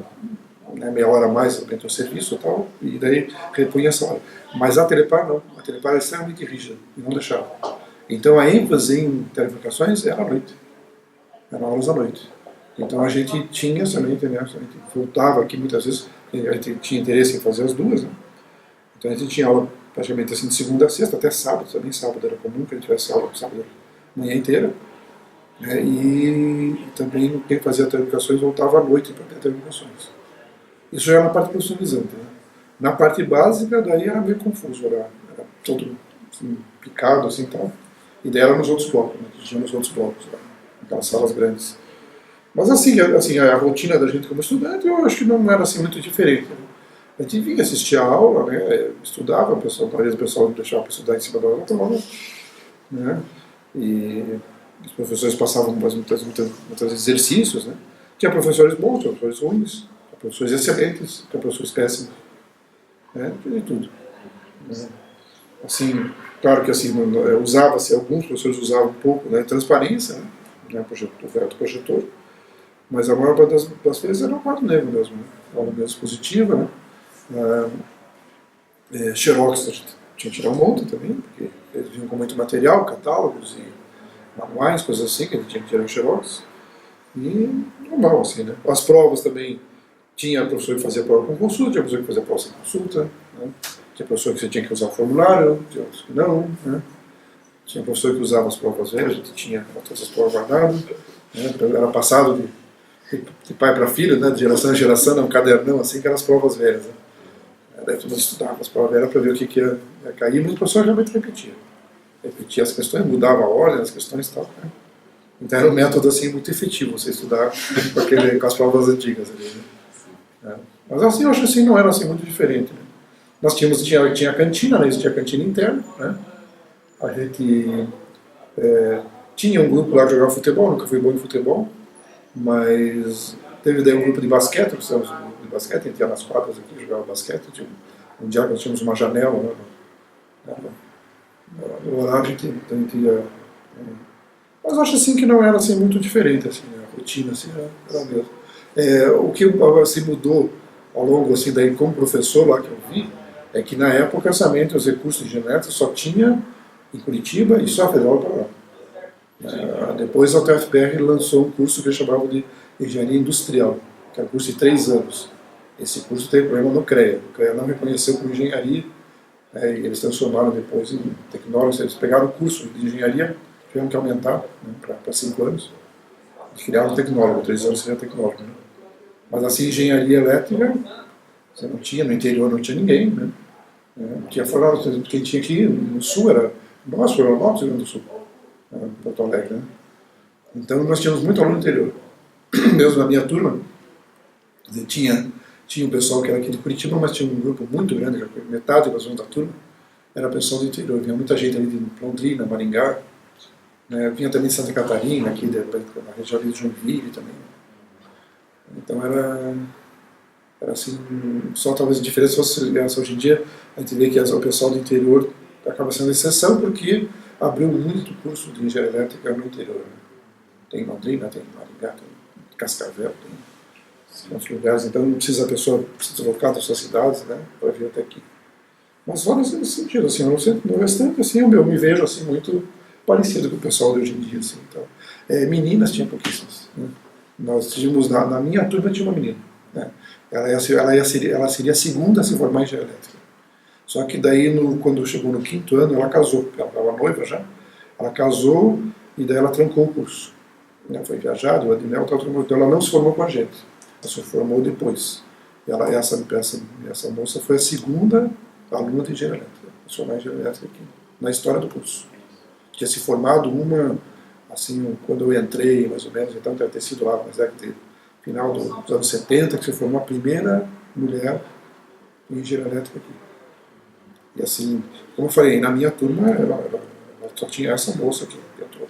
meia hora a mais dentro do serviço e tal, e daí repunha essa hora. Mas a Telepar não. A Telepar era extremamente rígida e não deixava. Então a ênfase em telecomunicações era à noite. Eram aulas à noite. Então a gente tinha somente, né, a gente voltava aqui muitas vezes, a gente tinha interesse em fazer as duas, né? Então a gente tinha aula praticamente assim de segunda a sexta, até sábado, também sábado era comum que a gente tivesse aula sábado a manhã inteira, né? E também quem fazia telecomunicações voltava à noite para ter telecomunicações. Isso já era na parte profissionalizante, né? Na parte básica, daí era meio confuso, era todo assim, picado assim tal, e daí era nos outros blocos, né? Tinha nos outros blocos, lá, aquelas salas grandes. Mas assim, a rotina da gente como estudante, eu acho que não era assim muito diferente. Né? A gente vinha assistir a aula, né? Estudava, talvez o pessoal não deixava para estudar em cima da aula, né? E os professores passavam muitos exercícios, né? Tinha professores bons, tinha professores ruins, tinha professores excelentes, tinha professores péssimos, né? Tinha de tudo. Né? Assim, claro que assim, usava-se, alguns professores usavam um pouco, né, transparência, né? O projetor. Mas a maior parte das vezes era o quadro negro mesmo, né? Aula mesmo positiva, né? Xerox a gente tinha que tirar um monte também, porque eles vinham com muito material, catálogos e manuais, coisas assim, que a gente tinha que tirar o Xerox. E normal, assim, né? As provas também, tinha professor que fazia prova com consulta, tinha professor que fazia prova sem consulta, né? Tinha professor que você tinha que usar formulário, tinha outros que não, né? Tinha professor que usava as provas velhas, a gente tinha todas as provas guardadas, né? Era passado de pai para filho, né? De geração em geração, um cadernão assim, que eram as provas velhas. Né? Daí todo mundo estudava as provas velhas para ver o que ia cair, mas o professor realmente repetia. Repetia as questões, mudava a ordem das questões e tal. Né? Então era um método assim, muito efetivo você estudar com as provas antigas. Ali, né? Mas assim, eu acho que assim, não era assim, muito diferente. Né? Nós tinha a cantina, né? Existia a cantina interna. Né? A gente tinha um grupo lá que jogava futebol, nunca fui bom em futebol. Mas teve daí um grupo de basquete, precisamos de um grupo de basquete, a gente ia nas quadras aqui, jogava basquete, um dia nós tínhamos uma janela, né, no horário a gente ia... Mas acho assim que não era assim, muito diferente, assim, a rotina assim, era a mesma. O que assim, mudou ao longo, assim, daí como professor lá que eu vi, é que na época somente os recursos de genética só tinha em Curitiba e só a Federal do Paraná. Depois a UTFPR lançou um curso que eles chamavam de Engenharia Industrial, que é um curso de 3 anos. Esse curso teve problema no CREA. O CREA não reconheceu como engenharia, e eles transformaram depois em tecnólogos. Eles pegaram o curso de engenharia, tiveram que aumentar, né, para 5 anos. Eles criaram um tecnólogo, 3 anos seria tecnólogo. Né? Mas assim, engenharia elétrica, Você não tinha, no interior não tinha ninguém, né? Tinha fora, quem tinha aqui no sul era nós, Florianópolis, Rio Grande do Sul, Porto Alegre, né? Então nós tínhamos muito aluno no interior. Mesmo na minha turma, tinha um pessoal que era aqui de Curitiba, mas tinha um grupo muito grande, metade das da turma era pessoal do interior. Vinha muita gente ali de Londrina, Maringá, né? Vinha também de Santa Catarina, aqui da região de Joinville também. Então era assim, só talvez a diferença fosse essa. Hoje em dia a gente vê que o pessoal do interior acaba sendo exceção porque abriu muito curso de engenharia elétrica no interior, né? Tem Londrina, tem Maringá, tem Cascavel, tem outros lugares, então não precisa a pessoa se deslocar das suas cidades, né, para vir até aqui. Mas olha nesse sentido, assim, no restante, assim, eu me vejo assim, muito parecido com o pessoal de hoje em dia. Assim, então, meninas tinha pouquíssimas. Né? Nós tínhamos, na minha turma tinha uma menina. Né? Ela seria a segunda a se formar em engenharia elétrica. Só que daí, quando chegou no 5º ano, ela casou, ela estava noiva já, ela casou e daí ela trancou o curso. Ela foi viajar, o Adinel, então ela não se formou com a gente, ela se formou depois. Essa moça foi a segunda aluna de engenharia elétrica, profissional de engenharia elétrica aqui, na história do curso. Tinha se formado uma, assim, quando eu entrei, mais ou menos, então deve ter sido lá, mas deve ter final dos anos 70, que se formou a primeira mulher em engenharia elétrica aqui. E assim, como eu falei, na minha turma, ela só tinha essa moça que entrou.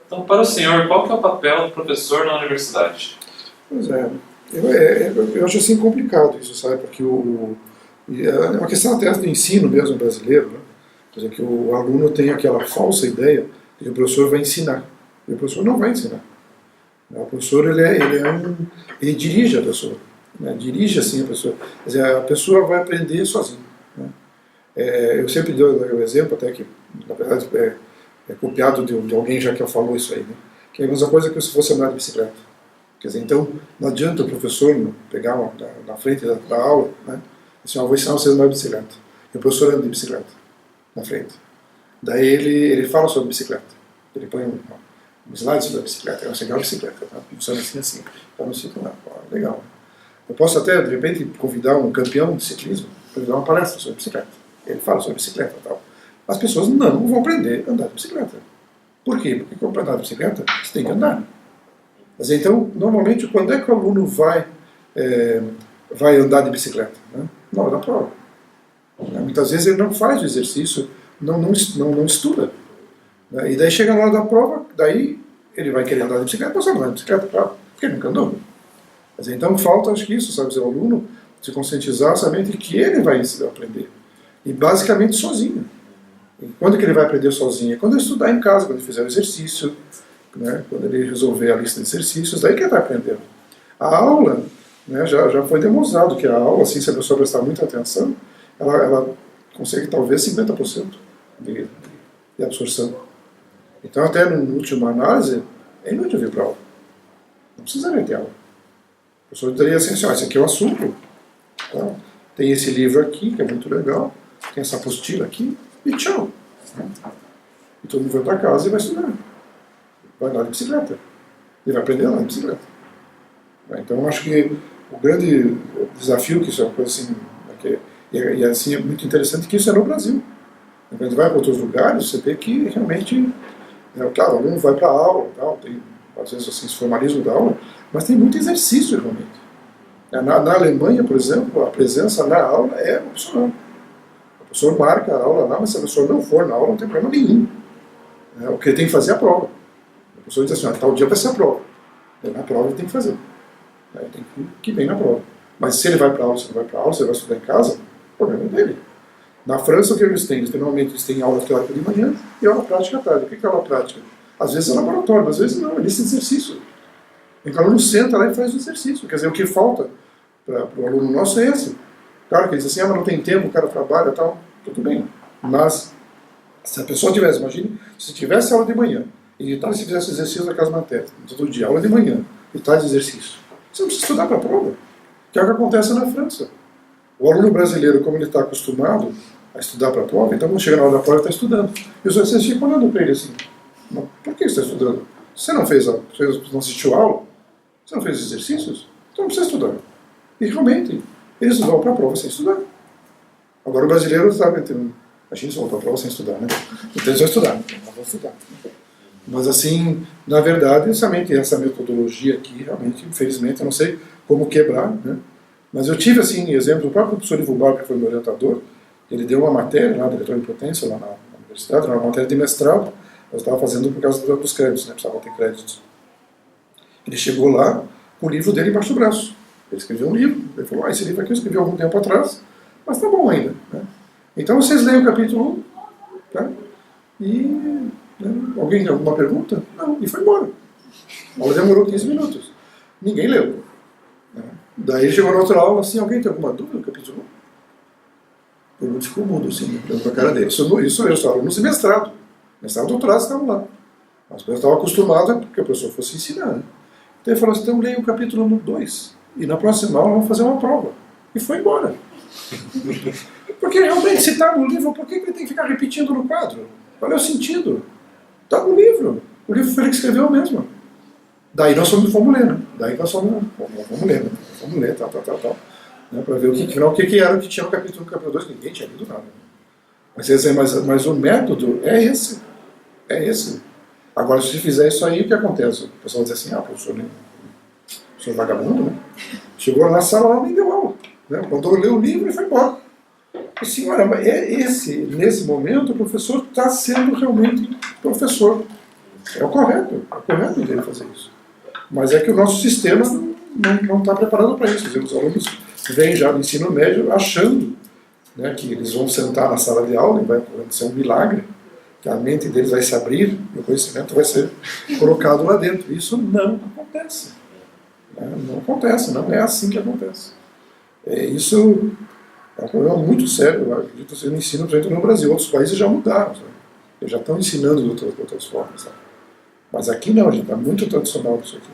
Então, para o senhor, qual que é o papel do professor na universidade? Pois é, eu acho assim complicado isso, sabe, porque é uma questão até do ensino mesmo brasileiro, né? Quer dizer, que o aluno tem aquela falsa ideia de que o professor vai ensinar, e o professor não vai ensinar. O professor, ele dirige a pessoa, né? Dirige assim a pessoa, quer dizer, a pessoa vai aprender sozinha, né? Eu sempre dou o exemplo, até que, na verdade, é copiado de alguém já que falou isso aí, né? Que é a mesma coisa que se fosse andar de bicicleta. Quer dizer, então, não adianta o professor pegar na frente da aula, né? Assim, vou ensinar vocês a andar de bicicleta. E o professor anda de bicicleta na frente. Daí ele fala sobre bicicleta. Ele põe um slide sobre a bicicleta. Eu sei a bicicleta, tá? Funciona assim. Tá no sítio lá. Legal. Eu posso até, de repente, convidar um campeão de ciclismo para dar uma palestra sobre bicicleta. Ele fala sobre bicicleta e tal. As pessoas não vão aprender a andar de bicicleta. Por quê? Porque para andar de bicicleta, você tem que andar. Mas então, normalmente, quando é que o aluno vai andar de bicicleta? Né? Na hora da prova. Muitas vezes ele não faz o exercício, não estuda. Né? E daí chega na hora da prova, daí ele vai querer andar de bicicleta, mas não andar de bicicleta, claro, porque ele nunca andou. Mas então falta, acho que isso, sabe, o aluno se conscientizar, sabendo que ele vai aprender. E basicamente sozinho. E quando que ele vai aprender sozinho? É quando ele estudar em casa, quando ele fizer o exercício, né? Quando ele resolver a lista de exercícios, daí que ele está aprendendo. A aula, né, já foi demonstrado que a aula, assim, se a pessoa prestar muita atenção, ela consegue talvez 50% de absorção. Então, até na última análise, é inútil vir para a aula. Não precisa ter aula. O professor teria assim, esse aqui é o assunto. Tá? Tem esse livro aqui, que é muito legal. Tem essa apostila aqui. E tchau. E todo mundo vai para casa e vai estudar. Vai andar de bicicleta. Ele vai aprender a andar de bicicleta. Então, eu acho que o grande desafio, que isso é uma coisa assim, e assim, é muito interessante que isso é no Brasil. Quando a gente vai para outros lugares, você vê que realmente, claro, o aluno vai para a aula, tal, tem, às vezes, assim, esse formalismo da aula, mas tem muito exercício, realmente. Na Alemanha, por exemplo, a presença na aula é opcional. O professor marca a aula lá, mas se a pessoa não for na aula, não tem problema nenhum. O que ele tem que fazer é a prova. O professor diz assim, tal dia vai ser a prova. Na prova ele tem que fazer. Ele tem que ir bem na prova. Mas se ele vai para a aula, se não vai para a aula, se ele vai estudar em casa, o problema é dele. Na França, o que eles têm? Normalmente eles têm aula teórica de manhã e aula prática à tarde. O que é aula prática? Às vezes é laboratório, às vezes não, é lista de exercício. Então o aluno senta lá e faz o exercício. Quer dizer, o que falta para o aluno nosso é esse. Claro que ele diz assim, mas não tem tempo, o cara trabalha e tal, tudo bem. Mas, se a pessoa tivesse, imagine, se tivesse aula de manhã, e de tarde se fizesse exercício daquelas matérias, todo dia, aula de manhã, e tarde exercício, você não precisa estudar para a prova. Que é o que acontece na França. O aluno brasileiro, como ele está acostumado a estudar para a prova, então quando chega na hora da prova ele está estudando. E os franceses ficam olhando para ele assim, por que você está estudando? Você não assistiu a aula? Você não fez exercícios? Então não precisa estudar. E realmente, eles vão para a prova sem estudar. Agora o brasileiro, sabe, a gente só vai para a prova sem estudar, né? Então eles vão estudar, não vão estudar. Mas assim, na verdade, somente essa metodologia aqui, realmente, infelizmente, eu não sei como quebrar, né? Mas eu tive, assim, exemplo, o próprio professor Ivo Barber, que foi meu orientador, ele deu uma matéria lá, diretor de potência, lá na universidade, era uma matéria de mestrado, eu estava fazendo por causa dos créditos, né? Precisava ter créditos. Ele chegou lá com o livro dele embaixo do braço. Ele escreveu um livro, ele falou, esse livro aqui eu escrevi há algum tempo atrás, mas tá bom ainda, né? Então vocês leem o capítulo 1, tá? E alguém tem alguma pergunta? Não, e foi embora. A aula demorou 15 minutos. Ninguém leu. Daí chegou na outra aula, assim, alguém tem alguma dúvida no capítulo 1? Todo mundo ficou mudo, assim, olhando para a cara dele. Isso eu estava no mestrado. Mestrado e doutorado estavam lá. Mas eu estava acostumado que a pessoa fosse ensinar, né? Então ele falou assim, então leia o capítulo 2. E na próxima aula vamos fazer uma prova. E foi embora. Porque realmente, se está no livro, por que ele tem que ficar repetindo no quadro? Qual é o sentido? Está no livro. O livro foi ele que escreveu mesmo. Daí nós fomos ler, né? Daí nós vamos ler, né? Vamos ler, tal. Né? Para ver o que era o que tinha no capítulo 1 e capítulo 2, que ninguém tinha lido nada. Mas o método é esse. É esse. Agora, se fizer isso aí, o que acontece? O pessoal vai dizer assim, professor, né? Professor vagabundo, né? Chegou lá na sala, lá nem deu aula. Né? Mandou ler o livro e foi embora. E, senhora, nesse momento, o professor está sendo realmente professor. É o correto dele fazer isso. Mas é que o nosso sistema não está preparado para isso. Os alunos vêm já do ensino médio achando, né, que eles vão sentar na sala de aula e vai acontecer um milagre, que a mente deles vai se abrir e o conhecimento vai ser colocado lá dentro. Isso não acontece. Não acontece, não é assim que acontece. Isso é um problema muito sério, eu acredito que no ensino, por exemplo, no Brasil. Outros países já mudaram, sabe? Eles já estão ensinando de outras formas. Sabe? Mas aqui não, a gente está muito tradicional isso aqui.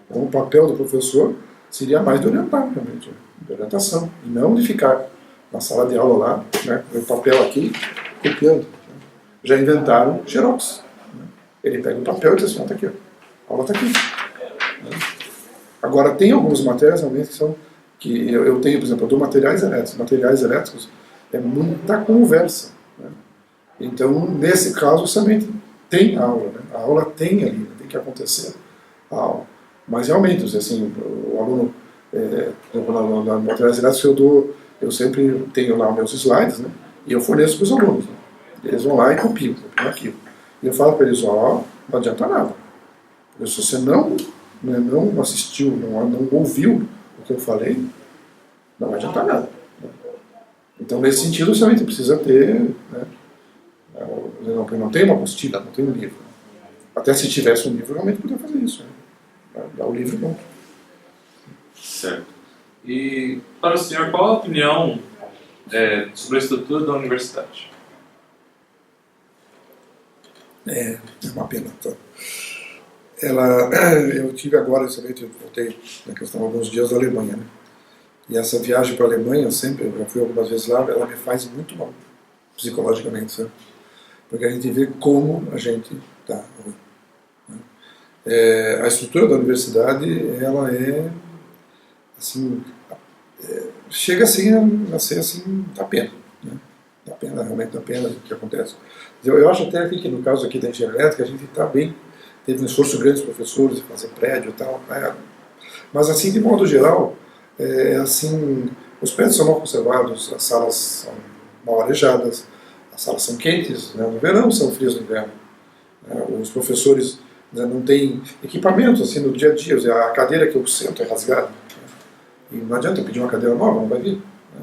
Então o papel do professor seria mais de orientar, realmente, de orientação, e não de ficar na sala de aula lá, né, com o papel aqui, copiando. Né? Já inventaram xerox. Né? Ele pega o papel e diz assim, está aqui, a aula está aqui. Né? Agora, tem algumas matérias realmente que são, que eu tenho, por exemplo, eu dou materiais elétricos. Materiais elétricos é muita conversa. Né? Então, nesse caso, somente tem aula. Né? A aula tem ali, tem que acontecer a aula. Mas realmente, assim, o aluno, por exemplo, na materiais elétricos eu sempre tenho lá meus slides, né? E eu forneço para os alunos. Né? Eles vão lá e copiam aquilo. E eu falo para eles, não adianta nada. Se você não assistiu, não ouviu o que eu falei, não vai adiantar nada. Então, nesse sentido, você precisa ter, né, não tem uma apostila, não tem um livro. Até se tivesse um livro, realmente poderia fazer isso. Né? Dar o livro pronto. Certo. E, para o senhor, qual a opinião sobre a estrutura da universidade? É uma pena. Tá? Eu tive agora, eu voltei, né, que eu estava alguns dias da Alemanha, né? E essa viagem para a Alemanha, eu já fui algumas vezes lá, ela me faz muito mal, psicologicamente, sabe? Porque a gente vê como a gente está. Né? A estrutura da universidade, ela assim, chega assim a ser assim, dá pena. Né? Dá pena, realmente dá pena o que acontece. Eu acho até que no caso aqui da engenharia elétrica, a gente está bem. Teve um esforço grande dos professores de fazer prédio e tal. Né? Mas, assim, de modo geral, assim, os prédios são mal conservados, as salas são mal arejadas, as salas são quentes, né? No verão, são frias no inverno. Os professores, né, não têm equipamentos assim, no dia a dia. A cadeira que eu sento é rasgada. Né? E não adianta pedir uma cadeira nova, não vai vir. Né?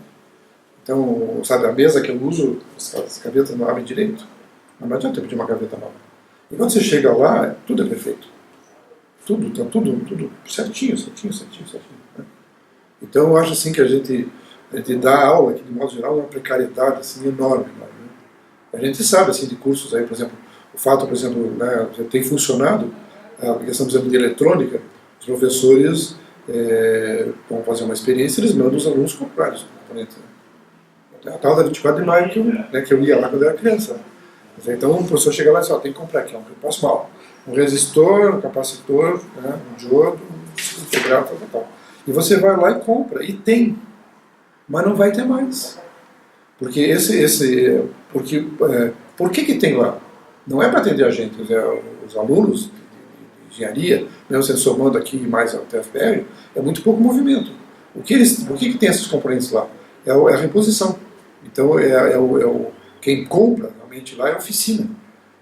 Então, sabe, a mesa que eu uso, as gavetas não abrem direito. Não adianta pedir uma gaveta nova. E quando você chega lá, tudo é perfeito. Tudo certinho. Né? Então eu acho assim que a gente dá aula, que de modo geral, uma precariedade assim, enorme. Né? A gente sabe assim, de cursos aí, por exemplo, o fato, por exemplo, né, tem funcionado a questão, por exemplo, de eletrônica, os professores vão fazer uma experiência, eles mandam os alunos comprarem os componentes. Né? A tal da 24 de maio que eu ia lá quando eu era criança. Né? Então o professor chega lá e diz, tem que comprar aqui, um resistor, um capacitor, né, um diodo, um ciclo integral, tal. E você vai lá e compra, e tem, mas não vai ter mais. Porque por que tem lá? Não é para atender a gente, os alunos de engenharia, mesmo você somando aqui mais a TFPR, é muito pouco movimento. Por que tem esses componentes lá? É a reposição. Então, quem compra realmente lá é a oficina.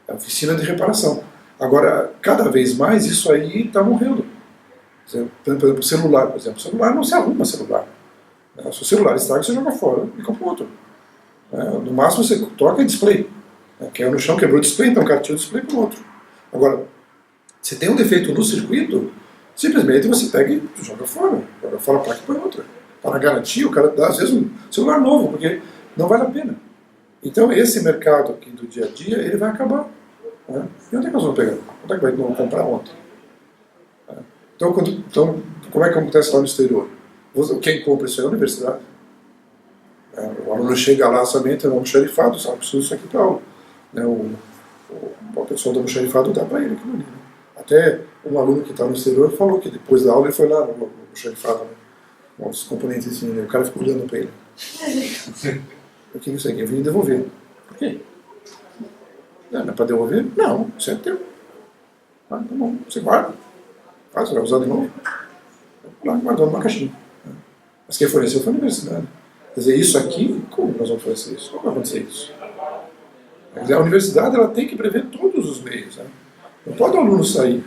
É a oficina de reparação. Agora, cada vez mais, isso aí está morrendo. Por exemplo, o celular. Por exemplo, o celular não se arruma celular. Se o celular estraga, você joga fora e compra outro. No máximo, você troca display. Caiu no chão, quebrou o display, então o cara tira o display para o outro. Agora, se tem um defeito no circuito, simplesmente você pega e joga fora. Joga fora a placa e põe outra. Para garantir, o cara dá, às vezes, um celular novo, porque não vale a pena. Então, esse mercado aqui do dia a dia, ele vai acabar. E onde é que nós vamos pegar? Onde é que vamos comprar ontem? Então, como é que acontece lá no exterior? Quem compra isso é a universidade. O aluno chega lá somente no almoxarifado, sabe, preciso disso aqui para aula. A pessoa do almoxarifado dá para ele aquilo ali. Né? Até um aluno que está no exterior falou que depois da aula ele foi lá no almoxarifado, né? Com os componentes assim, né? O cara ficou olhando para ele. O que é isso aqui? Eu vim devolver. Por quê? Não é para devolver? Não, isso é teu. Tá bom, você guarda. Você vai usar de novo? Lá, guardou numa caixinha. Mas quem forneceu foi a universidade. Quer dizer, isso aqui, como nós vamos fazer isso? Como vai acontecer isso? Quer dizer, a universidade ela tem que prever todos os meios. Né? Não pode o aluno sair.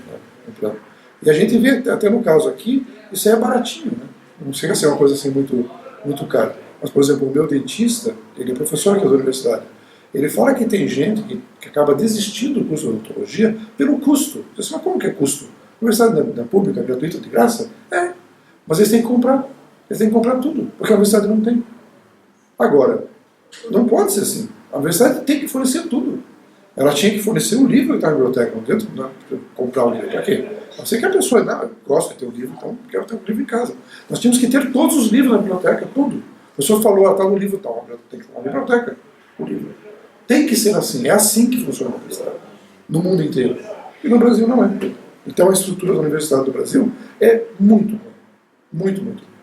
Né? E a gente vê, até no caso aqui, isso aí é baratinho. Né? Não chega a ser uma coisa assim muito cara. Mas, por exemplo, o meu dentista, ele é professor aqui da universidade, ele fala que tem gente que acaba desistindo do curso de odontologia pelo custo. Você sabe, mas como que é custo? A universidade da pública, gratuita, de graça? É. Mas eles têm que comprar. Eles têm que comprar tudo, porque a universidade não tem. Agora, não pode ser assim. A universidade tem que fornecer tudo. Ela tinha que fornecer o livro que está na biblioteca, não dentro, né, comprar o livro. Para quê? Não sei que a pessoa gosta de ter o livro, então quero ter o livro em casa. Nós tínhamos que ter todos os livros na biblioteca, tudo. A pessoa falou, está no livro tal, tem que ter uma biblioteca, o livro. Tem que ser assim, é assim que funciona a universidade, no mundo inteiro. E no Brasil não é. Então a estrutura da Universidade do Brasil é muito ruim. Muito, muito ruim.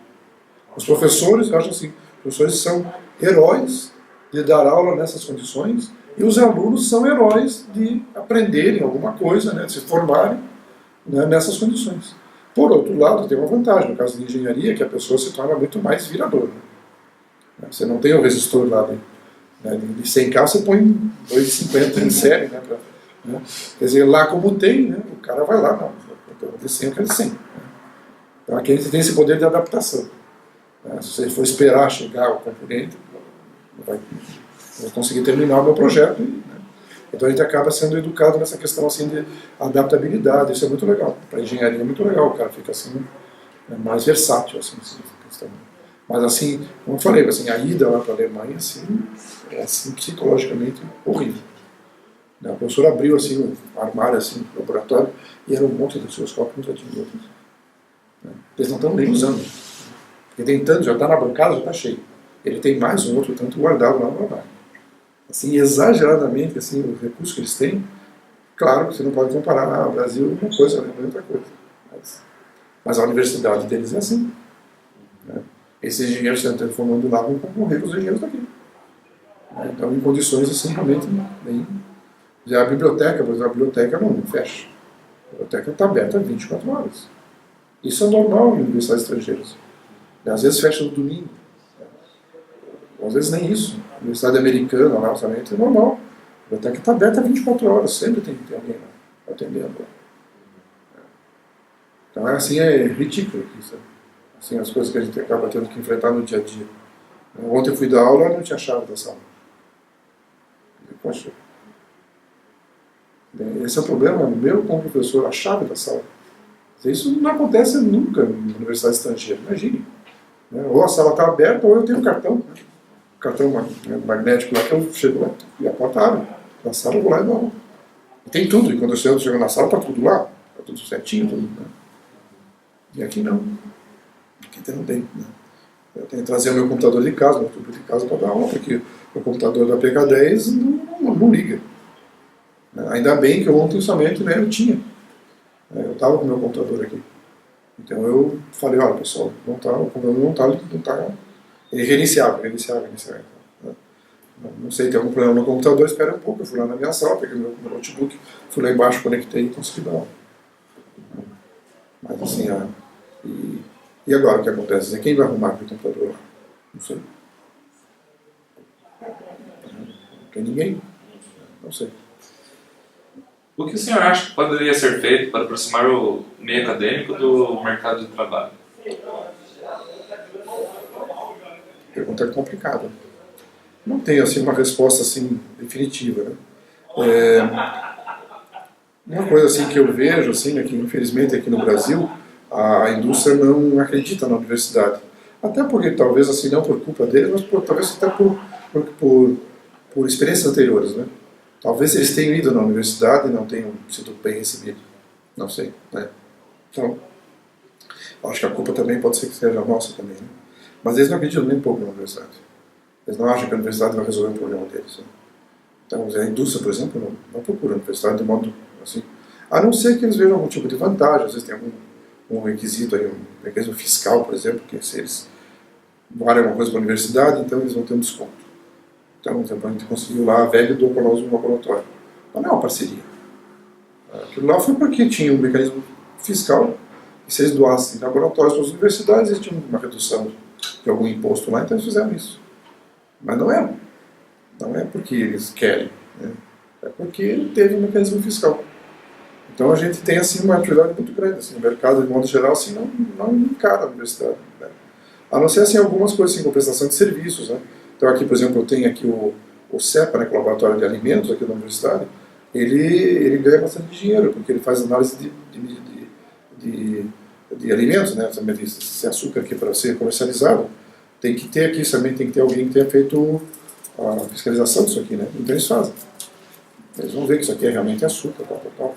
Os professores, eu acho assim, os professores são heróis de dar aula nessas condições e os alunos são heróis de aprenderem alguma coisa, né, de se formarem, né, nessas condições. Por outro lado, tem uma vantagem, no caso de engenharia, que a pessoa se torna muito mais viradora. Né? Você não tem o resistor lá de 100K, você põe 2,50 em série. Né, quer dizer, lá como tem, né, o cara vai lá, não, de 100 eu quero de 100. Né? Então aqui você tem esse poder de adaptação. Se você for esperar chegar ao componente, não vai conseguir terminar o meu projeto. Né? Então a gente acaba sendo educado nessa questão assim, de adaptabilidade. Isso é muito legal. Para a engenharia é muito legal. O cara fica assim, mais versátil. Assim, questão. Mas assim, como eu falei, assim, a ida lá para a Alemanha assim, é assim, psicologicamente horrível. A professora abriu assim, um armário assim, no laboratório e era um monte de osciloscópio, um tantinho de outros. Eles não estão nem usando. Porque tem tanto, já está na bancada, já está cheio. Ele tem mais um outro tanto guardado lá no armário. Assim, exageradamente, assim, o recurso que eles têm, claro que você não pode comparar o Brasil com uma coisa, né, com outra coisa. Mas a universidade deles é assim. Né? Esses engenheiros que estão formando lá vão concorrer com os engenheiros daqui. Então, em condições assim, realmente bem. Já a biblioteca, por exemplo, a biblioteca não fecha. A biblioteca está aberta 24 horas. Isso é normal em universidades estrangeiras. Às vezes fecha no domingo. Às vezes nem isso. A universidade americana, lá, orçamento, é normal. A biblioteca está aberta 24 horas. Sempre tem que ter alguém lá atendendo. Então, assim, é ridículo isso. Assim, as coisas que a gente acaba tendo que enfrentar no dia a dia. Ontem eu fui dar aula e não tinha chave da sala. Poxa. Esse é o problema meu como professor, a chave da sala. Isso não acontece nunca na universidade estrangeira, imagine. Ou a sala está aberta ou eu tenho um cartão. Cartão magnético lá que eu chego lá e a porta abre. Na sala eu vou lá e dou aula. E tem tudo, e quando eu chego na sala está tudo lá, está tudo certinho, tudo. Né? E aqui não. Aqui não tem. Né? Eu tenho que trazer o meu computador de casa, meu notebook de casa para dar aula, porque o computador da PK10 não liga. Ainda bem que ontem somente, né, eu tinha. Eu estava com o meu computador aqui. Então eu falei, olha pessoal, o computador não está reiniciava. Não sei, tem algum problema no computador, espera um pouco. Eu fui lá na minha sala, peguei meu notebook, fui lá embaixo, conectei e consegui dar aula. Mas assim, e agora o que acontece? Quem vai arrumar aquele computador lá? Não sei. Não tem ninguém. Não sei. O que o senhor acha que poderia ser feito para aproximar o meio acadêmico do mercado de trabalho? Pergunta complicada. Não tenho assim uma resposta assim definitiva, né? Uma coisa assim que eu vejo assim, né, que infelizmente aqui no Brasil a indústria não acredita na universidade. Até porque talvez assim não por culpa deles, mas talvez até por experiências anteriores, né? Talvez eles tenham ido na universidade e não tenham sido bem recebidos. Não sei, né? Então, acho que a culpa também pode ser que seja nossa também, né? Mas eles não acreditam nem um pouco na universidade. Eles não acham que a universidade vai resolver o problema deles. Né? Então, a indústria, por exemplo, não procura a universidade de modo assim. A não ser que eles vejam algum tipo de vantagem. Às vezes tem um requisito aí, um requisito fiscal, por exemplo, que se eles valem alguma coisa para a universidade, então eles vão ter um desconto. Então, por exemplo, a gente conseguiu lá a velha do Colosio no laboratório. Mas não é uma parceria. Aquilo lá foi porque tinha um mecanismo fiscal, e se eles doassem laboratórios para as universidades, eles tinham uma redução de algum imposto lá, então eles fizeram isso. Mas não é porque eles querem, né? É porque teve um mecanismo fiscal. Então a gente tem assim uma atividade muito grande, assim, o mercado de modo geral assim, não encara a universidade, né? A não ser assim, algumas coisas assim, com prestação de serviços, né? Então aqui, por exemplo, eu tenho aqui o CEPA, né, que é o Laboratório de Alimentos aqui da universidade, ele ganha bastante dinheiro, porque ele faz análise de alimentos, né? Se açúcar aqui para ser comercializado, tem que ter aqui também, tem que ter alguém que tenha feito a fiscalização disso aqui, né? Então eles fazem. Eles vão ver que isso aqui é realmente açúcar,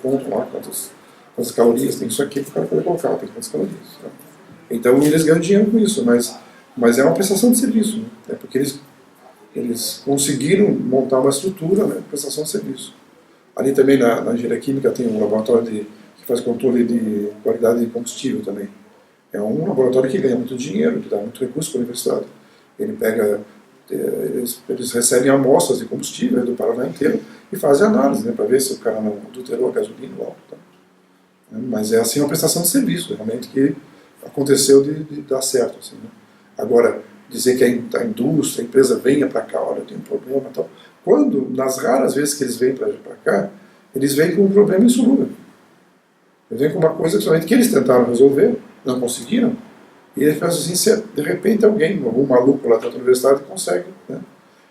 ponto lá, quantas calorias tem isso aqui para o cara poder colocar, tem quantas calorias. Né? Então eles ganham dinheiro com isso, mas é uma prestação de serviço, né? É porque eles conseguiram montar uma estrutura, né, de prestação de serviço. Ali também na engenharia química tem um laboratório que faz controle de qualidade de combustível também. É um laboratório que ganha muito dinheiro, que dá muito recurso para a universidade. Eles recebem amostras de combustível do Paraná inteiro e fazem análise, né, para ver se o cara não adulterou a gasolina ou algo. Tá? Mas é assim uma prestação de serviço, realmente, que aconteceu de dar certo. Assim, né? Agora, dizer que a indústria, a empresa venha para cá, olha, tem um problema e tal. Quando, nas raras vezes que eles vêm para cá, eles vêm com um problema insolúvel. Eles vêm com uma coisa que eles tentaram resolver, não conseguiram, e eles pensam assim, se de repente algum maluco lá dentro da universidade consegue. Né?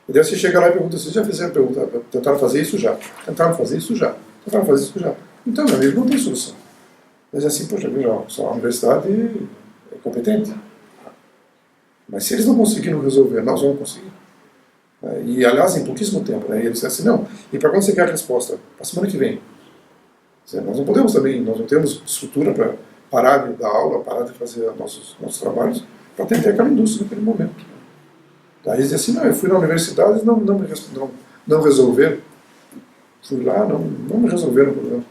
E daí você chega lá e pergunta, vocês já fizeram pergunta, tentaram fazer isso já? Tentaram fazer isso já? Tentaram fazer isso já? Então, meu amigo, não tem solução. Mas assim, poxa, só a universidade é competente. Mas se eles não conseguiram resolver, nós vamos conseguir. E, aliás, em pouquíssimo tempo. Né? E eles disseram assim, não, e para quando você quer a resposta? Para a semana que vem. Nós não podemos também, nós não temos estrutura para parar de dar aula, parar de fazer nossos trabalhos, para atender aquela indústria naquele momento. Daí eles diziam assim, não, eu fui na universidade e não resolveram. Fui lá, não me resolveram o problema.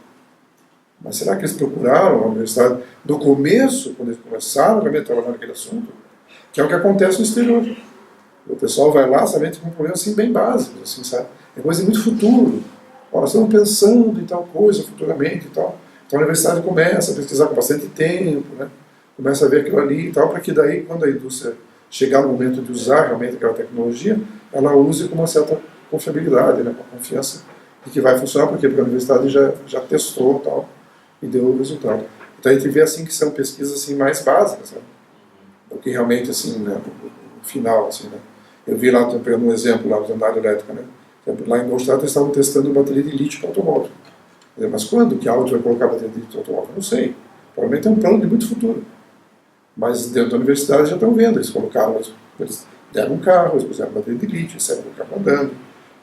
Mas será que eles procuraram a universidade no começo, quando eles começaram realmente a trabalhar naquele assunto? Que é o que acontece no exterior. O pessoal vai lá, sabe, com um problema assim, bem básico, assim, sabe? É coisa de muito futuro. Olha, estamos pensando em tal coisa futuramente e tal. Então a universidade começa a pesquisar com bastante tempo, né? Começa a ver aquilo ali e tal, para que daí, quando a indústria chegar no momento de usar realmente aquela tecnologia, ela use com uma certa confiabilidade, né? Com confiança de que vai funcionar, porque a universidade já testou e tal, e deu o resultado. Então a gente vê assim que são pesquisas assim, mais básicas, sabe? Porque realmente, assim, né, no final, assim, né? Eu vi lá, estou pegando um exemplo lá usando a área elétrica, né? Lá em Goldstadt eles estavam testando bateria de lítio para automóvel. Mas quando que a Audi vai colocar bateria de lítio para automóvel? Não sei. Provavelmente é um plano de muito futuro. Mas dentro da universidade já estão vendo. Eles deram um carro, eles puseram bateria de lítio, eles saíram do carro andando,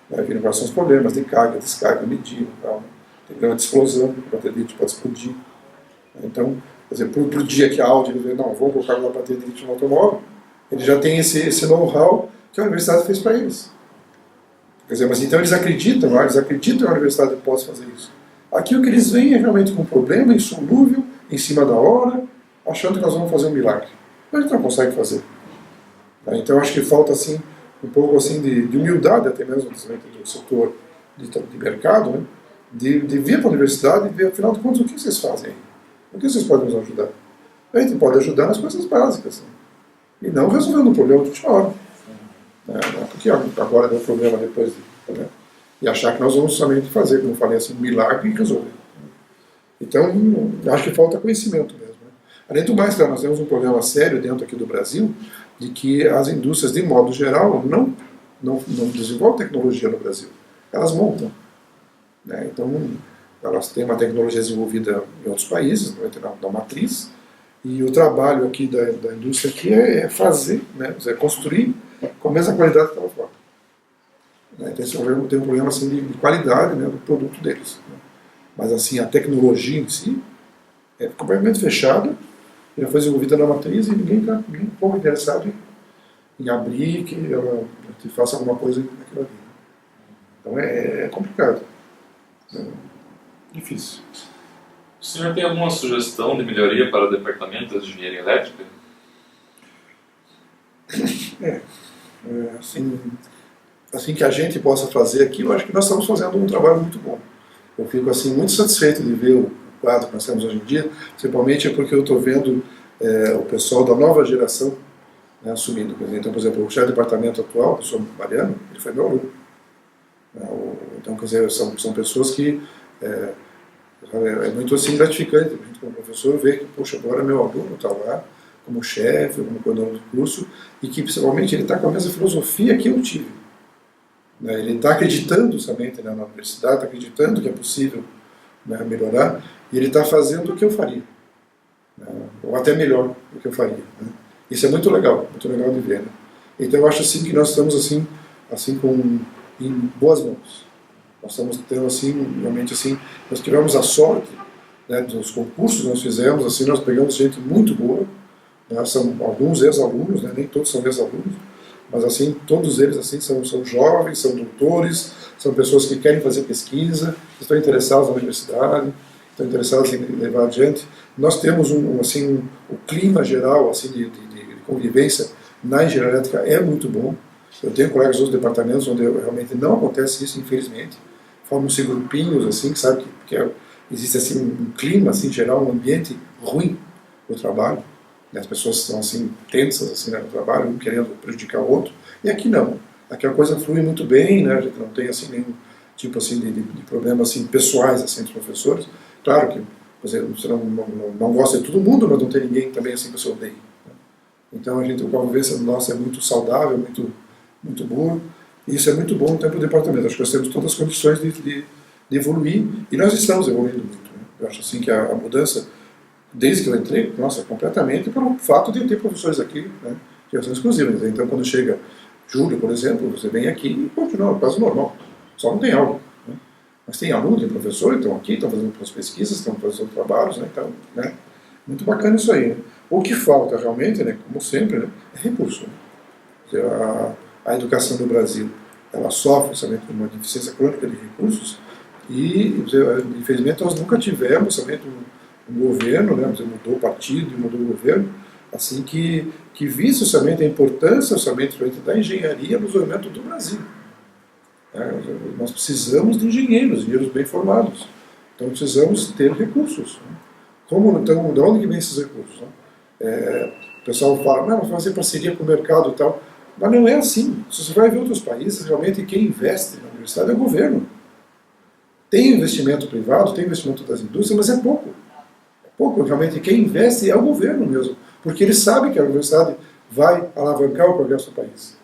né? Viram quais são os problemas de carga, descarga, mediram, tal, né? Tem problema de explosão, a bateria de lítio pode explodir. Então, por exemplo, para o dia que a Audi ele vê, não, vamos colocar uma bateria de lítio no automóvel, ele já tem esse know-how que a universidade fez para eles. Quer dizer, mas então eles acreditam que a universidade possa fazer isso. Aqui o que eles veem é realmente com um problema insolúvel, em cima da hora, achando que nós vamos fazer um milagre. Mas a gente não consegue fazer. Então acho que falta assim, um pouco assim, de humildade até mesmo do setor de mercado, né? de vir para a universidade e ver, afinal de contas, o que vocês fazem aí? O que vocês podem nos ajudar? A gente pode ajudar nas coisas básicas. Né? E não resolvendo um problema de última hora. Porque agora é um problema depois de... Né? E achar que nós vamos somente fazer, como eu falei assim, um milagre e resolver. Então, acho que falta conhecimento mesmo. Né? Além do mais, nós temos um problema sério dentro aqui do Brasil, de que as indústrias, de modo geral, não desenvolvem tecnologia no Brasil. Elas montam. Né? Então, elas têm uma tecnologia desenvolvida em outros países, na matriz, e o trabalho aqui da indústria aqui é fazer, né? É construir com a mesma qualidade que estava fora. Né? Então, tem um problema assim, de qualidade, né, do produto deles. Né? Mas assim, a tecnologia em si é completamente fechada, já foi desenvolvida na matriz e ninguém está um pouco interessado em abrir que ela faça alguma coisa naquilo ali. Então é complicado. É difícil. O senhor tem alguma sugestão de melhoria para o departamento de engenharia elétrica? Assim que a gente possa fazer aqui, eu acho que nós estamos fazendo um trabalho muito bom. Eu fico assim muito satisfeito de ver o quadro que nós temos hoje em dia, principalmente porque eu estou vendo o pessoal da nova geração, né, assumindo. Então, por exemplo, o chefe de departamento atual, o professor Mariano, ele foi meu aluno. Então, quer dizer, são pessoas que é muito assim gratificante, como professor, ver que, poxa, agora meu aluno está lá como chefe, como coordenador do curso, e que principalmente ele está com a mesma filosofia que eu tive. Ele está acreditando somente, né, na universidade, está acreditando que é possível, né, melhorar, e ele está fazendo o que eu faria, né, ou até melhor do que eu faria. Né. Isso é muito legal de ver. Né. Então eu acho assim que nós estamos assim em boas mãos. Nós estamos tendo assim, realmente assim, nós tivemos a sorte, né, dos concursos que nós fizemos, assim, nós pegamos gente muito boa, né, são alguns ex-alunos, né, nem todos são ex-alunos, mas assim, todos eles assim, são jovens, são doutores, são pessoas que querem fazer pesquisa, estão interessados na universidade, estão interessados em levar adiante. Nós temos o clima geral assim, de convivência na engenharia elétrica é muito bom. Eu tenho colegas dos departamentos onde realmente não acontece isso, infelizmente. Formam-se grupinhos, assim, que sabe que existe assim, um clima assim, geral, um ambiente ruim no trabalho. As pessoas estão assim, tensas assim, né, no trabalho, um querendo prejudicar o outro. E aqui não. Aqui a coisa flui muito bem, né? A gente não tem assim, nenhum tipo assim, de problema assim, pessoais assim, entre os professores. Claro que você não gosta de todo mundo, mas não tem ninguém também assim que você odeia. Então a convivência nossa é muito saudável, muito boa. E isso é muito bom para o departamento. Acho que nós temos todas as condições de evoluir, e nós estamos evoluindo muito. Né? Eu acho assim que a mudança, desde que eu entrei, nossa, completamente pelo fato de ter professores aqui, né, que são exclusivos. Então quando chega julho, por exemplo, você vem aqui e continua quase normal. Só não tem aula. Né? Mas tem aluno, tem professor, estão aqui, estão fazendo as pesquisas, estão fazendo trabalhos, né? Então, né? Muito bacana isso aí. Né? O que falta realmente, né, como sempre, né, é recurso. Né? A educação do Brasil, ela sofre somente uma deficiência crônica de recursos e, infelizmente, nós nunca tivemos somente um governo, né, mudou o partido e mudou o governo, assim que visse somente a importância somente da engenharia no desenvolvimento do Brasil. Nós precisamos de engenheiros bem formados. Então precisamos ter recursos. Né? Então, de onde que vem esses recursos? Né? O pessoal fala, não, vamos fazer parceria com o mercado e tal. Mas não é assim. Se você vai ver outros países, realmente quem investe na universidade é o governo. Tem investimento privado, tem investimento das indústrias, mas é pouco. É pouco. Realmente quem investe é o governo mesmo. Porque ele sabe que a universidade vai alavancar o progresso do país.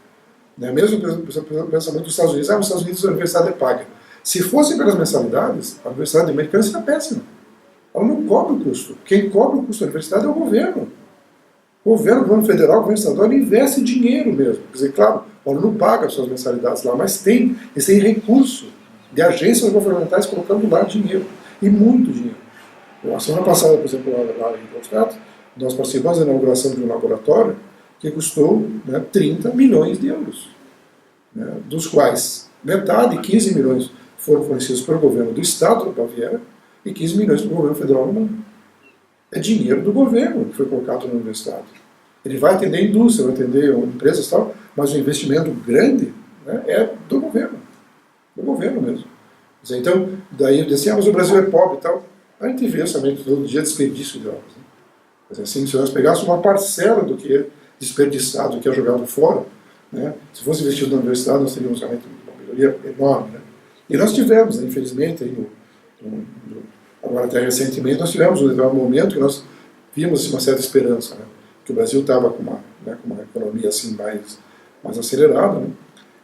Mesmo o pensamento dos Estados Unidos, nos Estados Unidos a universidade é paga. Se fosse pelas mensalidades, a universidade americana seria péssima. Ela não cobra o custo. Quem cobra o custo da universidade é o governo. O governo federal, o governo estadual, ele investe dinheiro mesmo. Quer dizer, claro, o aluno não paga as suas mensalidades lá, mas eles têm recurso de agências governamentais colocando lá dinheiro. E muito dinheiro. A semana passada, por exemplo, lá em Constato, nós participamos da inauguração de um laboratório que custou, né, 30 milhões de euros, né, dos quais metade, 15 milhões, foram fornecidos pelo governo do estado da Baviera e 15 milhões pelo governo federal alemão. é dinheiro do governo que foi colocado na universidade. Ele vai atender a indústria, vai atender empresas e tal, mas o investimento grande, né, é do governo mesmo. Então, daí eu disse, mas o Brasil é pobre e tal. A gente vê somente todo dia desperdício de obras. Né? Mas assim, se nós pegássemos uma parcela do que é desperdiçado, do que é jogado fora, né, se fosse investido na universidade, nós teríamos realmente uma melhoria enorme. Né? E nós tivemos, né, infelizmente, aí agora até recentemente, nós tivemos um momento que nós vimos uma certa esperança, né? Que o Brasil estava com uma economia assim mais acelerada, né?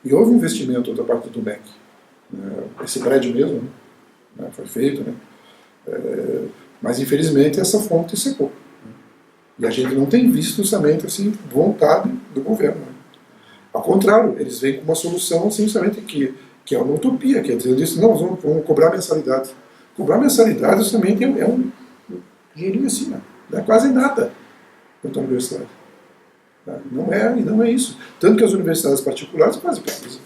E houve um investimento da parte do MEC. Né? Esse prédio mesmo, né? Foi feito, né? Mas infelizmente essa fonte secou. Né? E a gente não tem visto justamente assim, vontade do governo. Né? Ao contrário, eles vêm com uma solução assim, justamente que é uma utopia, quer dizer, eles dizem, não, vamos cobrar mensalidade. Cobrar mensalidade justamente é um dinheirinho assim, né? Não é quase nada quanto à universidade. Não é isso. Tanto que as universidades particulares fazem pesquisa.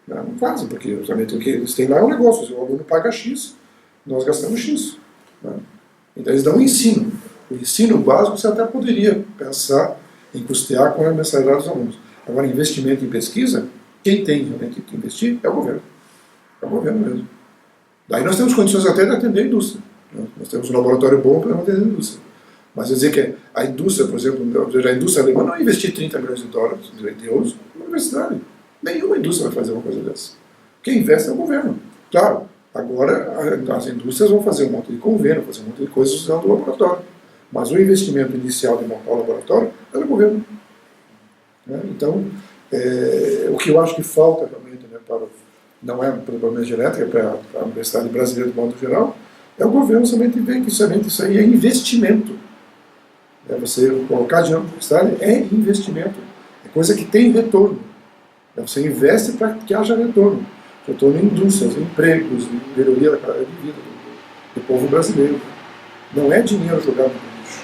Não fazem, porque justamente o que eles têm lá é um negócio. O aluno paga X, nós gastamos X. Né? Então eles dão um ensino. O ensino básico você até poderia pensar em custear com a mensalidade dos alunos. Agora, investimento em pesquisa, quem tem realmente que investir é o governo. É o governo mesmo. Daí nós temos condições até de atender a indústria. Né? Nós temos um laboratório bom para atender a indústria. Mas eu dizer que a indústria, por exemplo, a indústria alemã não vai investir 30 milhões de dólares, de euros, na universidade. Nenhuma indústria vai fazer uma coisa dessa. Quem investe é o governo. Claro, agora as indústrias vão fazer um monte de convênio, fazer um monte de coisas usando o laboratório. Mas o investimento inicial de montar o laboratório é do governo. Né? Então, o que eu acho que falta realmente, né, não é para a energia elétrica, para a Universidade Brasileira de modo geral, é o governo somente ver que isso aí é investimento. Você colocar dinheiro na universidade é investimento. É coisa que tem retorno. Você investe para que haja retorno. Retorno em indústrias, em empregos, em melhoria da qualidade de vida do povo brasileiro. Não é dinheiro jogado no lixo.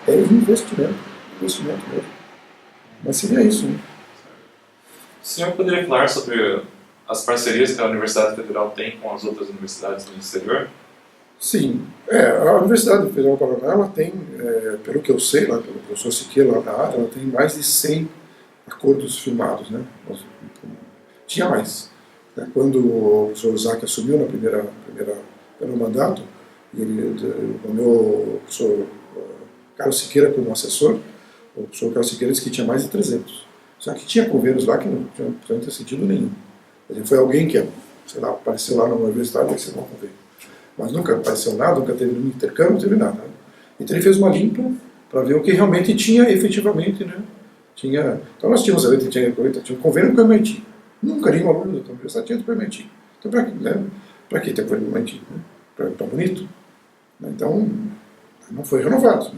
É investimento. Investimento mesmo. Mas seria isso, né? O senhor poderia falar sobre as parcerias que a Universidade Federal tem com as outras universidades no exterior? Sim. A Universidade Federal do Paraná, ela tem, pelo que eu sei, lá, pelo professor Siqueira lá da área, ela tem mais de 100 acordos firmados. Né? Tinha mais. Quando o professor Zac assumiu no primeiro mandato, ele nomeou o professor Carlos Siqueira como assessor. O professor Carlos Siqueira disse que tinha mais de 300. Só que tinha convênios lá que não tinham sentido nenhum. Foi alguém que, sei lá, apareceu lá na universidade e disse, não, convênio. Mas nunca apareceu nada, nunca teve nenhum intercâmbio, não teve nada. Né? Então ele fez uma limpa para ver o que realmente tinha efetivamente. Né? Então nós tínhamos tinha um convênio com o MIT. Nunca nenhum aluno da universidade tinha com o MIT. Então para que ter com o MIT? Né? Para bonito? Então não foi renovado.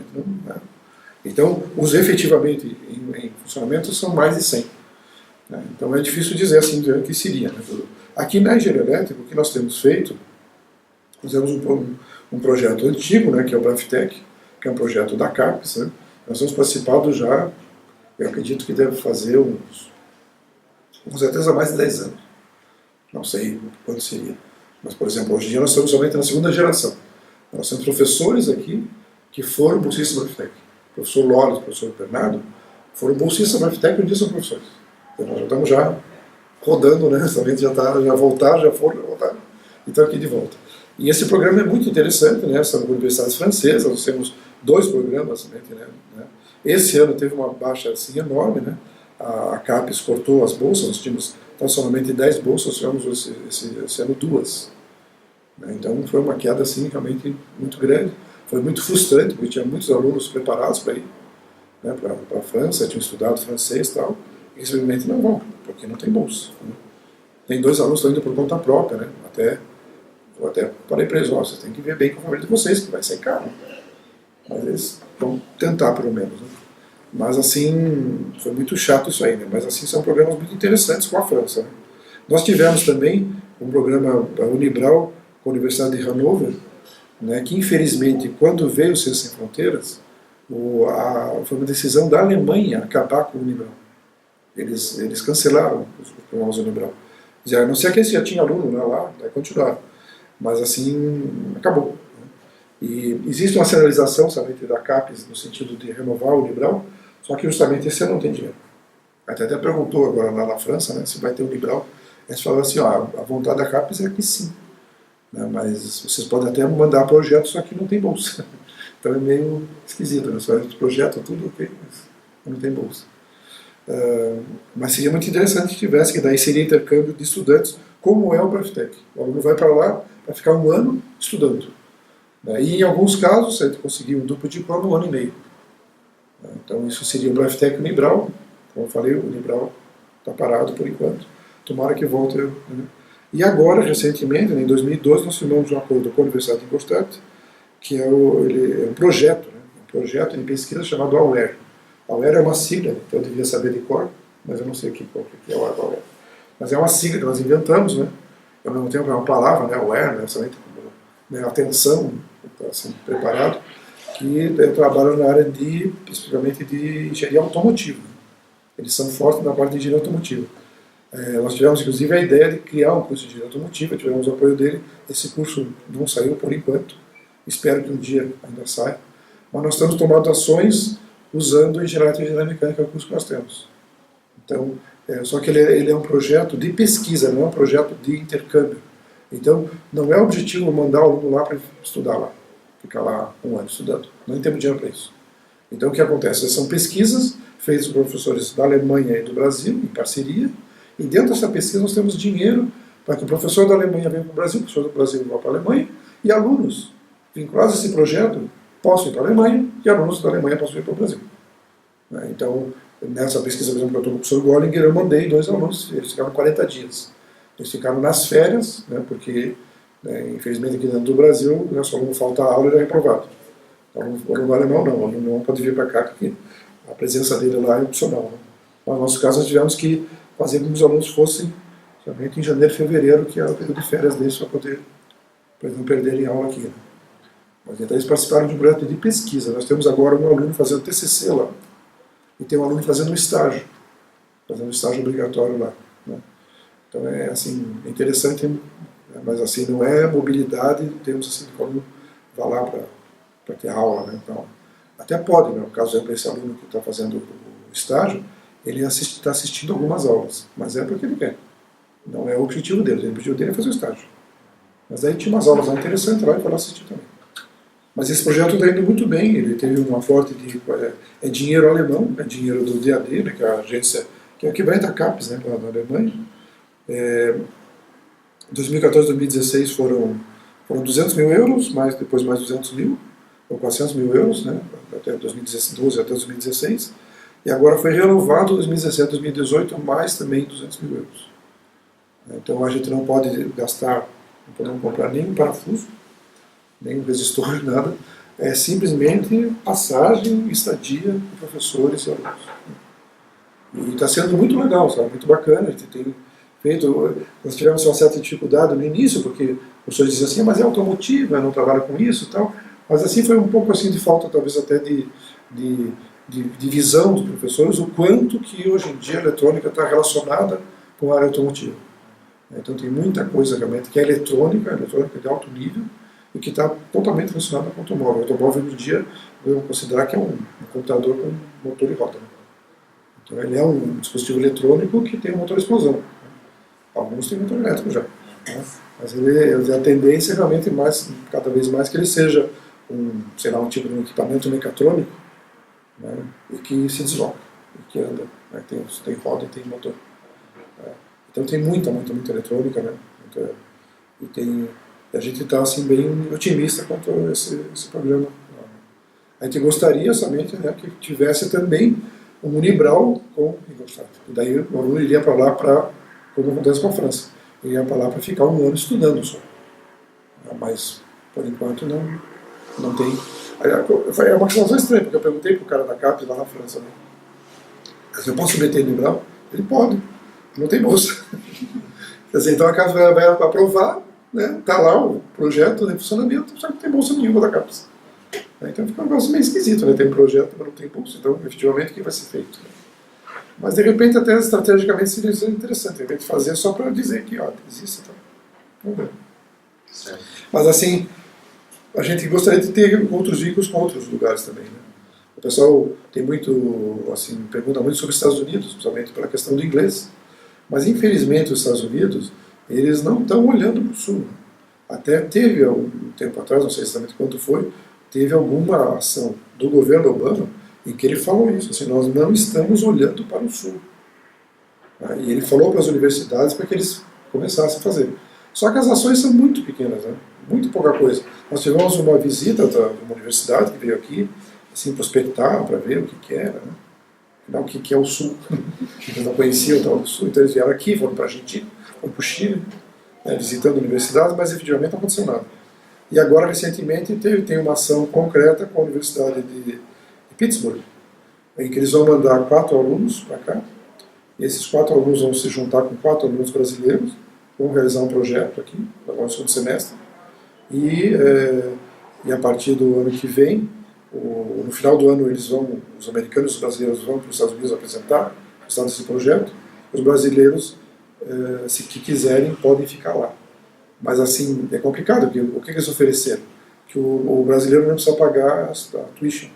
Né? Então os efetivamente em funcionamento são mais de 100. Né? Então é difícil dizer assim o que seria. Né? Aqui na engenharia elétrica, o que nós temos feito, nós temos um projeto antigo, né, que é o Braftec, que é um projeto da CAPES. Né? Nós temos participado já, eu acredito que deve fazer com certeza mais de 10 anos. Não sei quanto seria. Mas, por exemplo, hoje em dia nós estamos somente na segunda geração. Nós temos professores aqui que foram bolsistas do Braftec. O professor Lores, o professor Bernardo, foram bolsistas do Braftec e um dia são professores. Então nós já estamos já rodando, né? Já voltaram, já foram, já voltaram. E estão aqui de volta. E esse programa é muito interessante, né? São universidades francesas, nós temos 2 programas. Né? Esse ano teve uma baixa assim, enorme, né? A CAPES cortou as bolsas, nós tínhamos somente 10 bolsas, tivemos esse ano 2. Né? Então foi uma queda assim, realmente muito grande. Foi muito frustrante, porque tinha muitos alunos preparados para ir, né, para a França, tinham estudado francês e tal, e simplesmente não vão, porque não tem bolsa. Né? Tem 2 alunos que estão indo por conta própria, né? Eu até falei para eles, vocês têm que ver bem com a família de vocês, que vai ser caro. Mas eles vão tentar, pelo menos. Né? Mas assim, foi muito chato isso aí, né? Mas assim, são programas muito interessantes com a França. Né? Nós tivemos também um programa da Unibral com a Universidade de Hannover, né, que infelizmente, quando veio o Ciências Sem Fronteiras, foi uma decisão da Alemanha acabar com o Unibral. Eles cancelaram os programas da Unibral. A não ser que já tinha aluno, né, lá, vai continuar. Mas assim, acabou. E existe uma sinalização somente da CAPES no sentido de renovar o Libral, só que justamente esse ano não tem dinheiro. Até perguntou agora lá na França, né, se vai ter o Libral. Eles falaram assim, ó, a vontade da CAPES é que sim, né, mas vocês podem até mandar projetos, só que não tem bolsa. Então é meio esquisito, né? Só projeto tudo ok, mas não tem bolsa. Mas seria muito interessante que tivesse, que daí seria intercâmbio de estudantes, como é o Braftec. O aluno vai para lá para ficar um ano estudando. E em alguns casos, a gente conseguiu um duplo diploma, um ano e meio. Então isso seria o Braftec e o Libral. Como eu falei, o Libral está parado por enquanto. Tomara que volte. Né? E agora, recentemente, em 2012, nós firmamos um acordo com a Universidade de Ingolstadt, que é um projeto, né? Um projeto de pesquisa chamado AWARE. AWARE é uma sigla, então eu devia saber de cor, mas eu não sei qual que é o AWARE. Mas é uma sigla que nós inventamos, né? Ao mesmo tempo é uma palavra, né? AWARE, né? Somente como, né? Atenção, está sendo preparado, que trabalha na área especificamente de engenharia automotiva. Eles são fortes na parte de engenharia automotiva. Nós tivemos, inclusive, a ideia de criar um curso de engenharia automotiva, tivemos o apoio dele. Esse curso não saiu por enquanto, espero que um dia ainda saia. Mas nós estamos tomando ações usando engenharia mecânica, que é o curso que nós temos. Então, só que ele é um projeto de pesquisa, não é um projeto de intercâmbio. Então, não é o objetivo mandar o aluno lá para estudar lá, ficar lá um ano estudando. Não temos dinheiro para isso. Então, o que acontece? São pesquisas feitas por professores da Alemanha e do Brasil, em parceria, e dentro dessa pesquisa nós temos dinheiro para que o professor da Alemanha venha para o Brasil, o professor do Brasil vá para a Alemanha, e alunos vinculados a esse projeto possam ir para a Alemanha, e alunos da Alemanha possam ir para o Brasil. Então, nessa pesquisa, por exemplo, que eu estou com o professor Gollinger, eu mandei 2 alunos, eles ficaram 40 dias. Eles ficaram nas férias, né, porque, infelizmente, aqui dentro do Brasil, se o aluno falta a aula, ele é reprovado. Então, o aluno alemão não, o aluno não pode vir para cá, porque a presença dele lá é opcional. Né? Mas, no nosso caso, nós tivemos que fazer com que os alunos fossem somente em janeiro e fevereiro, que era o período de férias deles, para eles não perderem aula aqui. Né? Mas, então, eles participaram de um projeto de pesquisa. Nós temos agora um aluno fazendo TCC lá, e tem um aluno fazendo um estágio obrigatório lá. Né? Então é assim, interessante, mas assim, não é mobilidade, temos assim, que o aluno vá lá para ter aula. Né? Então, até pode, no caso para esse aluno que está fazendo o estágio, ele está assistindo algumas aulas, mas é porque ele quer. Não é o objetivo dele, o objetivo dele é fazer o estágio. Mas aí tinha umas aulas lá interessantes lá e foi lá assistir também. Mas esse projeto está indo muito bem, ele teve um aporte de dinheiro alemão, é dinheiro do DAD, né, que é a agência, que é o equivalente à CAPES, né, na Alemanha. Em 2014 2016 foram 200 mil euros, depois mais 200 mil, ou 400 mil euros, né, até 2012 até 2016. E agora foi renovado 2017 2018, mais também 200 mil euros. Então a gente não pode gastar, não podemos comprar nenhum parafuso, nem um resistor, nada. É simplesmente passagem, estadia de professores e alunos. E está sendo muito legal, sabe? Muito bacana. A gente tem feito. Nós tivemos uma certa dificuldade no início, porque os professores diziam assim, mas é automotivo, eu não trabalho com isso e tal. Mas assim foi um pouco assim de falta, talvez até de visão dos professores, o quanto que hoje em dia a eletrônica está relacionada com a área automotiva. Então tem muita coisa realmente que é eletrônica de alto nível, e que está totalmente relacionado com o automóvel. O automóvel, hoje em dia, eu vou considerar que é um computador com motor e roda. Né? Então, ele é um dispositivo eletrônico que tem um motor explosão. Né? Alguns têm motor elétrico já. Né? Mas a tendência é realmente cada vez mais que ele seja um tipo de equipamento mecatrônico, né? E que se desloca, e que anda. Né? Tem roda e tem motor. Então tem muita eletrônica, né? A gente está assim, bem otimista quanto a esse programa. A gente gostaria somente, né, que tivesse também um Unibral com Ingolstadt. E daí o aluno iria para lá, como acontece com a França, ele ia para lá para ficar um ano estudando só. Mas, por enquanto, não tem. É uma situação estranha, porque eu perguntei para o cara da CAPES lá na França, né, eu posso meter Unibral? Ele pode, não tem bolsa. Quer dizer, então a CAPES vai aprovar, está lá o projeto em funcionamento, só que não tem bolsa nenhuma da CAPES. Então fica um negócio meio esquisito, né? Tem projeto, mas não tem bolsa, então efetivamente o que vai ser feito? Mas de repente até estrategicamente seria interessante, de repente fazer só para dizer que existe. Então, vamos ver. Certo. Mas assim, a gente gostaria de ter outros vínculos com outros lugares também, né? O pessoal tem muito, assim, pergunta muito sobre os Estados Unidos, principalmente pela questão do inglês. Mas, infelizmente, os Estados Unidos, eles não estão olhando para o Sul. Até teve, um tempo atrás, não sei exatamente quanto foi, teve alguma ação do governo Obama em que ele falou isso, assim, nós não estamos olhando para o Sul. E ele falou para as universidades para que eles começassem a fazer. Só que as ações são muito pequenas, né? Muito pouca coisa. Nós tivemos uma visita de uma universidade que veio aqui, assim, prospectar para ver o que era, né? Afinal, o que é o Sul? Eles não conheciam o tal do Sul, então eles vieram aqui, foram para a Argentina, foram para o Chile, né, visitando universidades, mas efetivamente não aconteceu nada. E agora, recentemente, tem uma ação concreta com a Universidade de Pittsburgh, em que eles vão mandar 4 alunos para cá, e esses 4 alunos vão se juntar com 4 alunos brasileiros, vão realizar um projeto aqui, agora no segundo semestre, e a partir do ano que vem, no final do ano, os americanos e os brasileiros vão para os Estados Unidos apresentar o estado desse projeto, os brasileiros, se que quiserem, podem ficar lá. Mas assim, é complicado, porque o que eles ofereceram? Que o brasileiro não precisa pagar a tuition,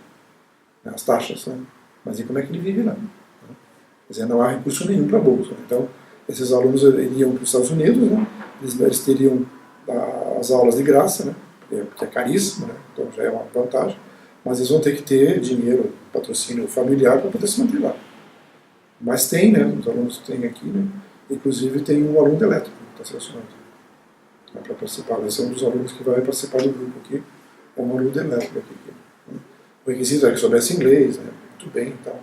né, as taxas, né? Mas e como é que ele vive lá? Quer dizer, não há recurso nenhum para a bolsa. Então, esses alunos iriam para os Estados Unidos, né? Eles teriam as aulas de graça, né? Que é caríssimo, né? Então já é uma vantagem, mas eles vão ter que ter dinheiro, patrocínio familiar para poder se manter lá. Mas tem, né? Os alunos têm aqui, né? Inclusive tem um aluno elétrico que está selecionado para participar. Vai ser um dos alunos que vai participar do grupo aqui, é um aluno elétrico aqui. Né? O requisito é que soubesse inglês, né? Muito bem e tal.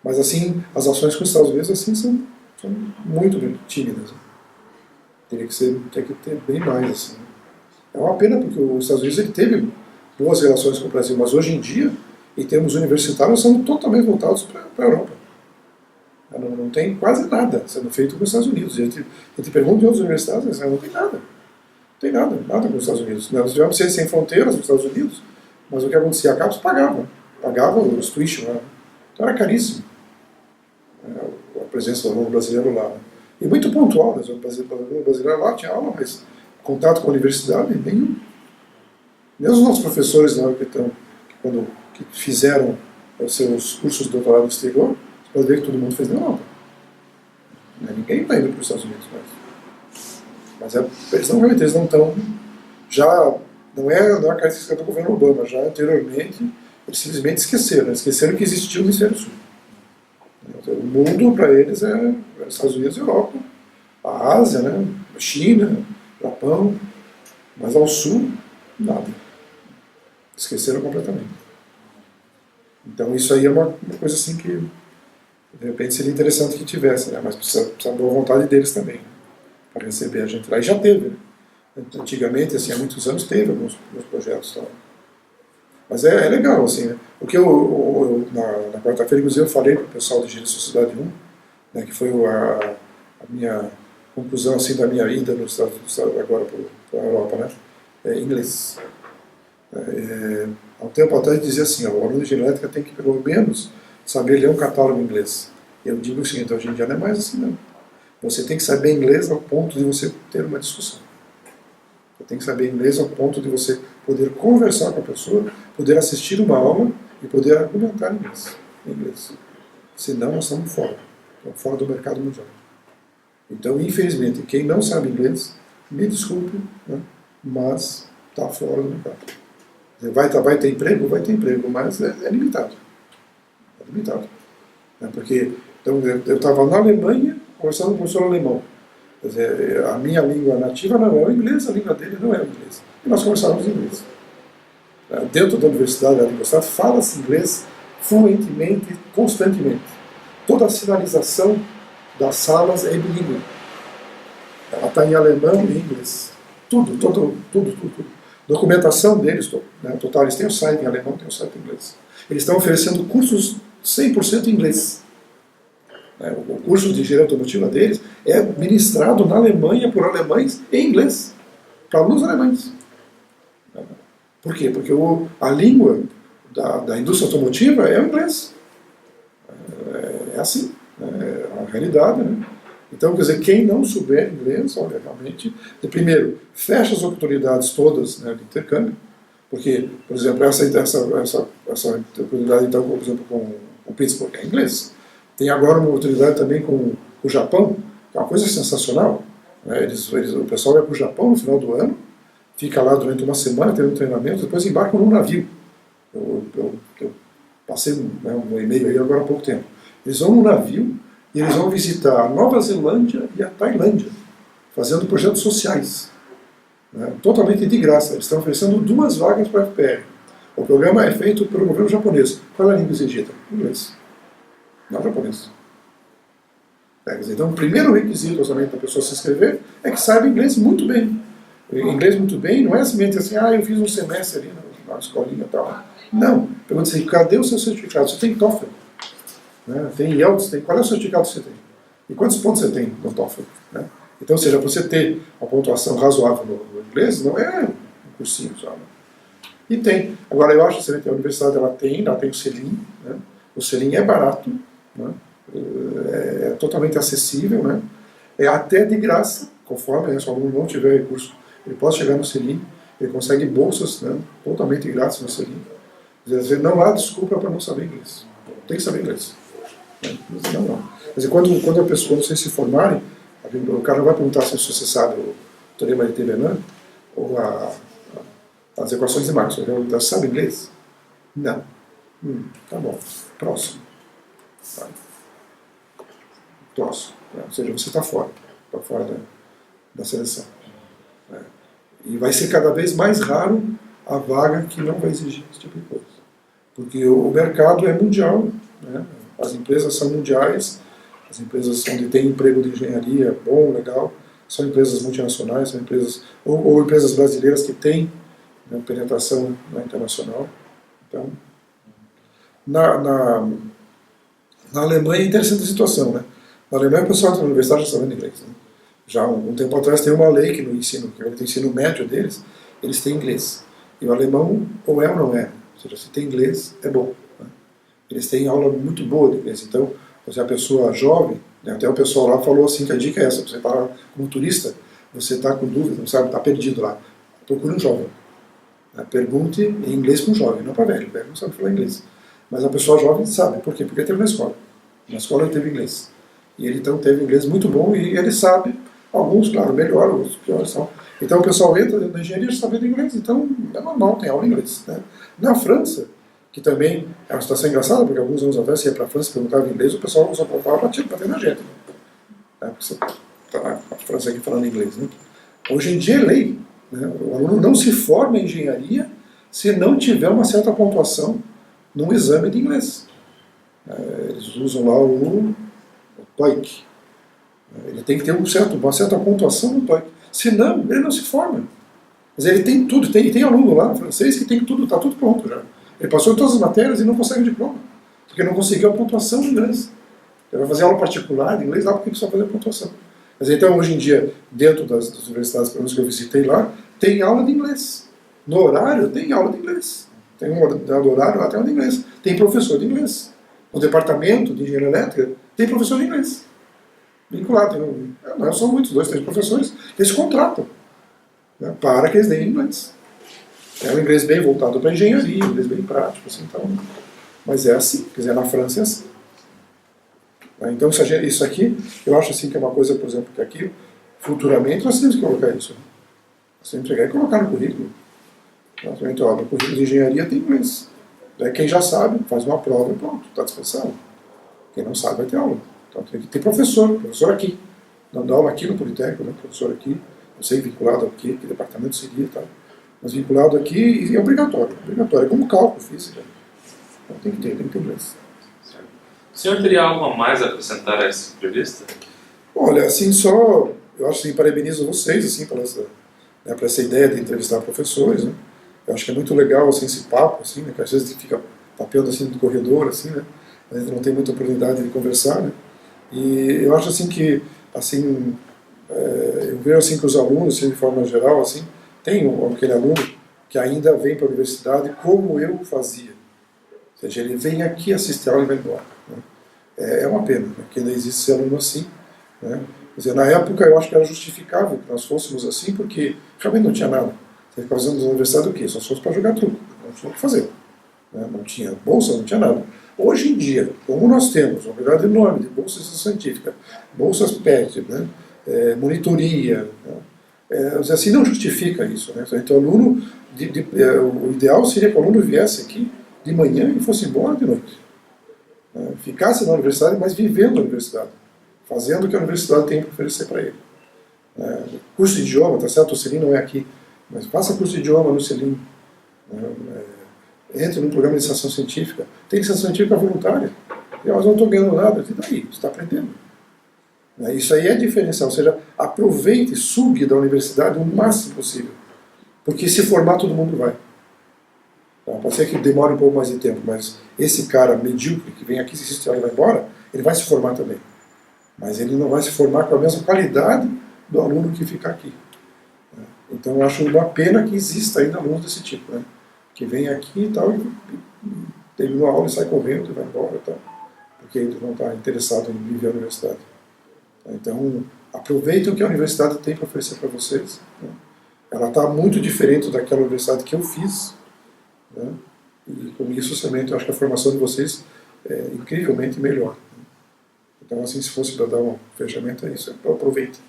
Mas assim, as ações com os Estados Unidos assim, são muito tímidas. Né? Teria que ter bem mais. Assim, né? É uma pena porque os Estados Unidos ele teve boas relações com o Brasil, mas hoje em dia, em termos universitários, são totalmente voltados para a Europa. Não tem quase nada sendo feito com os Estados Unidos. A gente pergunta em outras universidades, não tem nada. Não tem nada com os Estados Unidos. Nós tivemos ciência sem fronteiras nos Estados Unidos, mas o que acontecia? A CAPES pagava os tuition, né? Então era caríssimo a presença do aluno brasileiro lá. Né? E muito pontual, né? O aluno brasileiro lá tinha aula, mas contato com a universidade, nenhum. Mesmo os nossos professores lá que fizeram os seus cursos de doutorado no exterior, você pode ver que todo mundo fez na Europa. Ninguém está indo para os Estados Unidos mais. Mas eles não estão. Já não é a característica do governo Obama, já anteriormente eles simplesmente esqueceram que existia o Hemisfério Sul. Então, o mundo para eles é Estados Unidos e Europa, a Ásia, né? A China, Japão, mas ao sul, nada. Esqueceram completamente. Então isso aí é uma coisa assim que de repente seria interessante que tivesse, né? Mas precisa da boa vontade deles também, né? Para receber a gente lá. E já teve, né? Antigamente, assim, há muitos anos teve alguns projetos. Tá? Mas é legal, assim, né? O que na quarta-feira, inclusive, eu falei para o pessoal de Engenharia Sociedade 1, né, que foi a minha conclusão assim, da minha ida agora para a Europa, né? Inglês. Há um tempo atrás dizia assim, o aluno de engenharia elétrica tem que pelo menos saber ler um catálogo em inglês. Eu digo o seguinte, hoje em dia não é mais assim não. Você tem que saber inglês ao ponto de você ter uma discussão. Você tem que saber inglês ao ponto de você poder conversar com a pessoa, poder assistir uma aula e poder argumentar em inglês. Senão nós estamos fora do mercado mundial. Então, infelizmente, quem não sabe inglês, me desculpe, né, mas está fora do mercado. Vai ter emprego? Vai ter emprego, mas é limitado. É limitado. Porque então, eu estava na Alemanha conversando com um professor alemão. Quer dizer, a minha língua nativa não é o inglês, a língua dele não é o inglês. E nós conversávamos em inglês. Dentro da universidade, fala-se inglês fluentemente, constantemente. Toda a sinalização das salas é bilíngue. Ela está em alemão e em inglês. Tudo. Documentação deles, né, total, eles têm o site em alemão, têm o site em inglês. Eles estão oferecendo cursos 100% em inglês. O curso de engenharia automotiva deles é ministrado na Alemanha por alemães em inglês, para alunos alemães. Por quê? Porque a língua da indústria automotiva é o inglês. É assim, é a realidade, né? Então, quer dizer, quem não souber inglês, olha, realmente, primeiro, fecha as oportunidades todas, né, de intercâmbio, Porque, por exemplo, essa oportunidade, então, por exemplo, com o Pittsburgh, é inglês. Tem agora uma oportunidade também com o Japão, que é uma coisa sensacional. Né? O pessoal vai para o Japão no final do ano, fica lá durante uma semana tendo treinamento, depois embarcam num navio. Eu passei um e-mail aí agora há pouco tempo. Eles vão num navio e eles vão visitar a Nova Zelândia e a Tailândia, fazendo projetos sociais. Né? Totalmente de graça. Eles estão oferecendo 2 vagas para a FPR. O programa é feito pelo governo japonês. Qual é a língua exigida? Inglês. Não japonês. Então, o primeiro requisito somente da pessoa se inscrever é que saiba inglês muito bem. Inglês muito bem não é simplesmente assim, eu fiz um semestre ali na escolinha e tal. Não. Pergunta assim, cadê o seu certificado? Você tem TOEFL? Né? Tem IELTS? Qual é o certificado que você tem? E quantos pontos você tem no TOEFL? Né? Então, ou seja, você ter uma pontuação razoável no inglês não é um cursinho só. Né? E tem. Agora, eu acho que a universidade ela tem o selim. Né? O selim é barato, né? É totalmente acessível, né? É até de graça, conforme se o aluno não tiver recurso, ele pode chegar no selim, ele consegue bolsas, né? Totalmente grátis no selim. Não há desculpa para não saber inglês. Tem que saber inglês. Né? Não. Mas quando vocês se formarem, o cara não vai perguntar se você sabe o teorema de Thevenin ou as equações de Maxwell. Ele vai perguntar, sabe inglês? Não. Tá bom. Próximo. Tá. Próximo. Ou seja, você está fora da seleção. E vai ser cada vez mais raro a vaga que não vai exigir esse tipo de coisa. Porque o mercado é mundial, né? As empresas são mundiais, as empresas onde tem emprego de engenharia bom, legal, são empresas multinacionais, são empresas, ou empresas brasileiras que têm, né, penetração, né, internacional. Então, na Alemanha é interessante a situação, né? Na Alemanha o pessoal entra na universidade já sabendo inglês. Né? Já um tempo atrás tem uma lei que no ensino médio deles, eles têm inglês. E o alemão ou é ou não é. Ou seja, se tem inglês, é bom. Né? Eles têm aula muito boa de inglês. Então, se a pessoa jovem, né, até o pessoal lá falou assim que a dica é essa, você está lá como turista, você está com dúvida, não sabe, está perdido lá. Procure um jovem. Né? Pergunte em inglês para um jovem, não para velho. O velho não sabe falar inglês. Mas a pessoa jovem sabe. Por quê? Porque teve na escola. Na escola ele teve inglês. E ele então teve inglês muito bom e ele sabe, alguns, claro, melhor, outros piores são. Então o pessoal entra na engenharia sabendo inglês, então é normal, tem aula em inglês. Né? Na França, que também é uma situação engraçada, porque alguns anos atrás você ia para a França e perguntava inglês, o pessoal só voltava batendo na gente. Né? Porque você está na França aqui falando inglês. Né? Hoje em dia é lei. Né? O aluno não se forma em engenharia se não tiver uma certa pontuação num exame de inglês. Eles usam lá o TOEIC. Ele tem que ter uma certa pontuação no TOEIC. Senão, ele não se forma. Mas ele tem tudo, tem aluno lá no francês que tem tudo, está tudo pronto já. Ele passou em todas as matérias e não consegue o diploma. Porque não conseguiu a pontuação em inglês. Ele vai fazer aula particular de inglês lá porque precisa fazer a pontuação. Mas então, hoje em dia, dentro das universidades pelo menos que eu visitei lá, tem aula de inglês. No horário, tem aula de inglês. Tem um horário lá, tem aula de inglês. Tem professor de inglês. No departamento de engenharia elétrica, tem professor de inglês. Vinculado. Não são muitos, 2, 3 professores. Eles contratam, né, para que eles deem inglês. É um inglês bem voltado para a engenharia, um inglês bem prático. Assim, então, mas é assim. Quer dizer, na França é assim. Então, isso aqui, eu acho assim que é uma coisa, por exemplo, que aqui, futuramente, nós temos que colocar isso. Nós temos que pegar e colocar no currículo. No currículo de engenharia tem inglês. Quem já sabe, faz uma prova e pronto, está dispensado. Quem não sabe vai ter aula. Então tem que ter professor aqui. Dando aula aqui no Politécnico, né? Professor aqui, não sei vinculado aqui, que departamento seria e tal. Mas vinculado aqui e é obrigatório. É como cálculo, física. Então tem que ter inglês. O senhor teria algo a mais a acrescentar a essa entrevista? Olha, assim, eu acho que parabenizo vocês, assim, por essa ideia de entrevistar professores, né? Eu acho que é muito legal, assim, esse papo, assim, né? Que às vezes fica papeando, assim, no corredor, assim, né? A gente não tem muita oportunidade de conversar, né? E eu acho, assim, que, assim, eu vejo, assim, que os alunos, assim, de forma geral, assim, tem aquele aluno que ainda vem para a universidade como eu fazia. Ou seja, ele vem aqui, assiste a aula e vai embora. Né? É uma pena, né? Que ainda existe esse aluno assim, né? Quer dizer, na época eu acho que era justificável que nós fôssemos assim, porque realmente não tinha nada. Você ficava fazendo na universidade o quê? Só se fosse para jogar truco, não tinha o que fazer. Né? Não tinha bolsa, não tinha nada. Hoje em dia, como nós temos uma quantidade enorme de bolsas científicas, bolsas PET, né? Monitoria, né? Assim não justifica isso. Né? Então, o aluno, o ideal seria que o aluno viesse aqui de manhã e fosse embora de noite. Né? Ficasse na universidade, mas vivendo a universidade, fazendo o que a universidade tem para oferecer para ele. Curso de idioma, tá certo? O Selim não é aqui, mas faça curso de idioma no Selim. Entre num programa de iniciação científica. Tem iniciação científica voluntária. Mas não estou ganhando nada. E daí? Você está aprendendo. Isso aí é diferencial. Ou seja, aproveite, sugue da universidade o máximo possível. Porque se formar, todo mundo vai. Pode ser que demore um pouco mais de tempo, mas esse cara medíocre que vem aqui, se estudar e vai embora, ele vai se formar também. Mas ele não vai se formar com a mesma qualidade do aluno que fica aqui. Então eu acho uma pena que exista ainda alunos desse tipo, né? Que vem aqui e tal, e terminou a aula e sai correndo e vai embora e tal, porque ele não está interessado em viver a universidade. Então, aproveitem o que a universidade tem para oferecer para vocês. Né? Ela está muito diferente daquela universidade que eu fiz, né? E com isso também eu acho que a formação de vocês é incrivelmente melhor. Então, assim, se fosse para dar um fechamento, é isso. Aproveitem.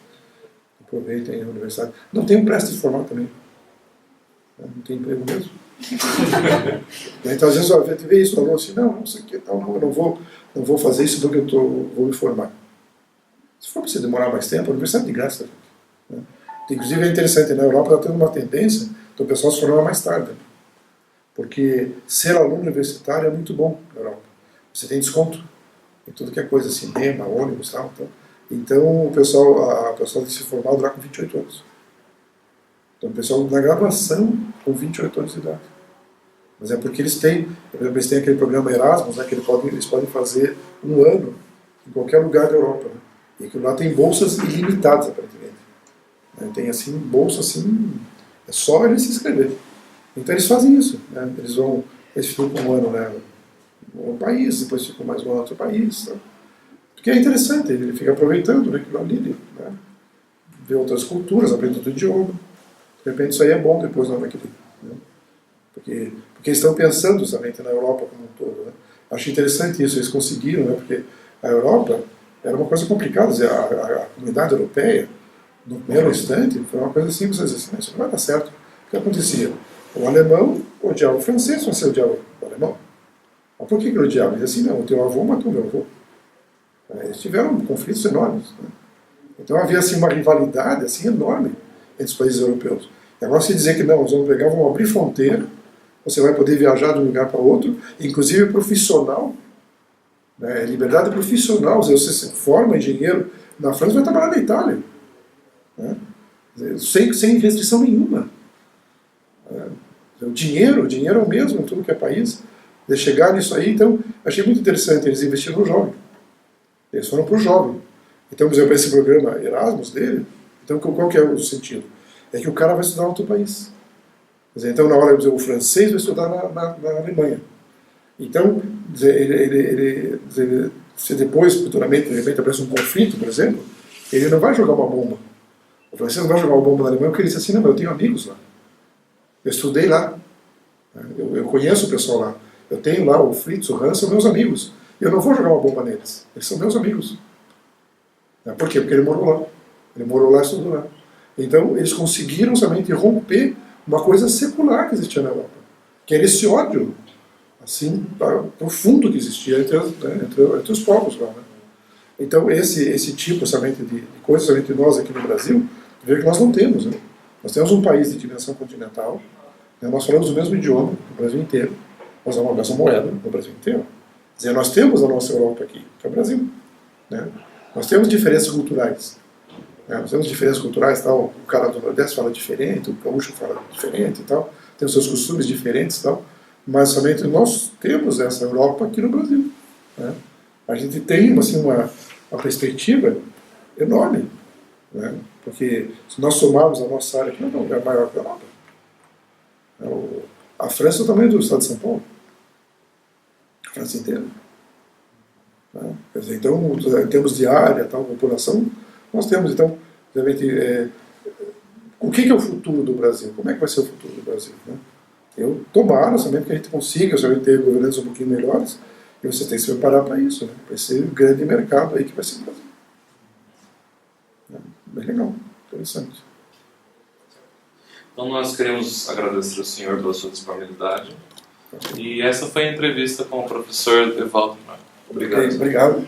Aproveitem a universidade. Não tem um presta de formar também. Não tem emprego mesmo. Então, às vezes, a gente vê isso, falou assim, não sei o que, não, eu não vou fazer isso porque vou me formar. Se for para você demorar mais tempo, a universidade é de graça. Né? Inclusive, é interessante, na Europa está tendo uma tendência do pessoal se formar mais tarde. Porque ser aluno universitário é muito bom na Europa. Você tem desconto em tudo que é coisa, cinema, ônibus e tal. Então, o pessoal tem que se formar lá com 28 anos. Então, o pessoal na graduação com 28 anos de idade. Mas é porque eles têm aquele programa Erasmus, né, que eles podem fazer um ano em qualquer lugar da Europa. Né? E aquilo lá tem bolsas ilimitadas, aparentemente. Né? Tem, assim, bolsa, assim, é só eles se inscrever. Então, eles fazem isso. Né? Eles ficam um ano, né, no país, depois ficam mais um ano no outro país. Tá? Porque é interessante, ele fica aproveitando, né, aquilo ali, né? Vê outras culturas, aprende outro idioma. De repente isso aí é bom depois na naquele, né? Porque eles estão pensando justamente na Europa como um todo. Né? Acho interessante isso, eles conseguiram, né? Porque a Europa era uma coisa complicada, dizer, a comunidade europeia, no primeiro instante, foi uma coisa assim, vocês dizem, isso não vai dar certo. O que acontecia? O alemão odiava o francês, você odiava o alemão. Mas por que ele odiava? Ele dizia assim, não, o teu avô matou o meu avô. Eles tiveram conflitos enormes. Né? Então havia assim, uma rivalidade assim, enorme entre os países europeus. E agora se dizer que não, nós vamos pegar, vamos abrir fronteira, você vai poder viajar de um lugar para outro, inclusive profissional, né? Liberdade profissional, você se forma engenheiro na França, vai trabalhar na Itália. Né? Sem restrição nenhuma. O dinheiro é o mesmo em tudo que é país. De chegar nisso aí, então, achei muito interessante, eles investiram no jovem. Eles foram para o jovem. Então, por exemplo, esse programa Erasmus dele, então qual que é o sentido? É que o cara vai estudar em outro país. Quer dizer, então, na hora, por exemplo, o francês vai estudar na Alemanha. Então, se depois, futuramente, de repente, aparece um conflito, por exemplo, ele não vai jogar uma bomba. O francês não vai jogar uma bomba na Alemanha porque ele diz assim, não, eu tenho amigos lá. Eu estudei lá. Eu conheço o pessoal lá. Eu tenho lá o Fritz, o Hans, são meus amigos. Eu não vou jogar uma bomba neles. Eles são meus amigos. Por quê? Porque ele morou lá. Ele morou lá e estudou lá. Então, eles conseguiram somente romper uma coisa secular que existia na Europa. Que era esse ódio, assim, profundo que existia entre os povos lá. Né? Então, esse tipo somente de coisas, somente nós aqui no Brasil, vê que nós não temos. Né? Nós temos um país de dimensão continental, né? Nós falamos o mesmo idioma no Brasil inteiro, nós usamos a mesma moeda no Brasil inteiro. Quer dizer, nós temos a nossa Europa aqui, que é o Brasil. Né? Nós temos diferenças culturais. Né? Nós temos diferenças culturais, tal. O cara do Nordeste fala diferente, o gaúcho fala diferente e tal, tem os seus costumes diferentes e tal, mas somente nós temos essa Europa aqui no Brasil. Né? A gente tem assim, uma perspectiva enorme, né? Porque se nós somarmos a nossa área aqui, não é um lugar maior que a Europa. A França é o tamanho do estado de São Paulo. A França inteira. Né? Quer dizer, então, em termos de área, tal, população, nós temos, então, o que é o futuro do Brasil? Como é que vai ser o futuro do Brasil? Né? Eu tomara somente que a gente consiga, ter governantes um pouquinho melhores, e você tem que se preparar para isso, né? Vai ser um grande mercado aí que vai ser o Brasil. Bem legal, interessante. Então nós queremos agradecer ao senhor pela sua disponibilidade. E essa foi a entrevista com o professor Evaldo. Obrigado. Obrigado.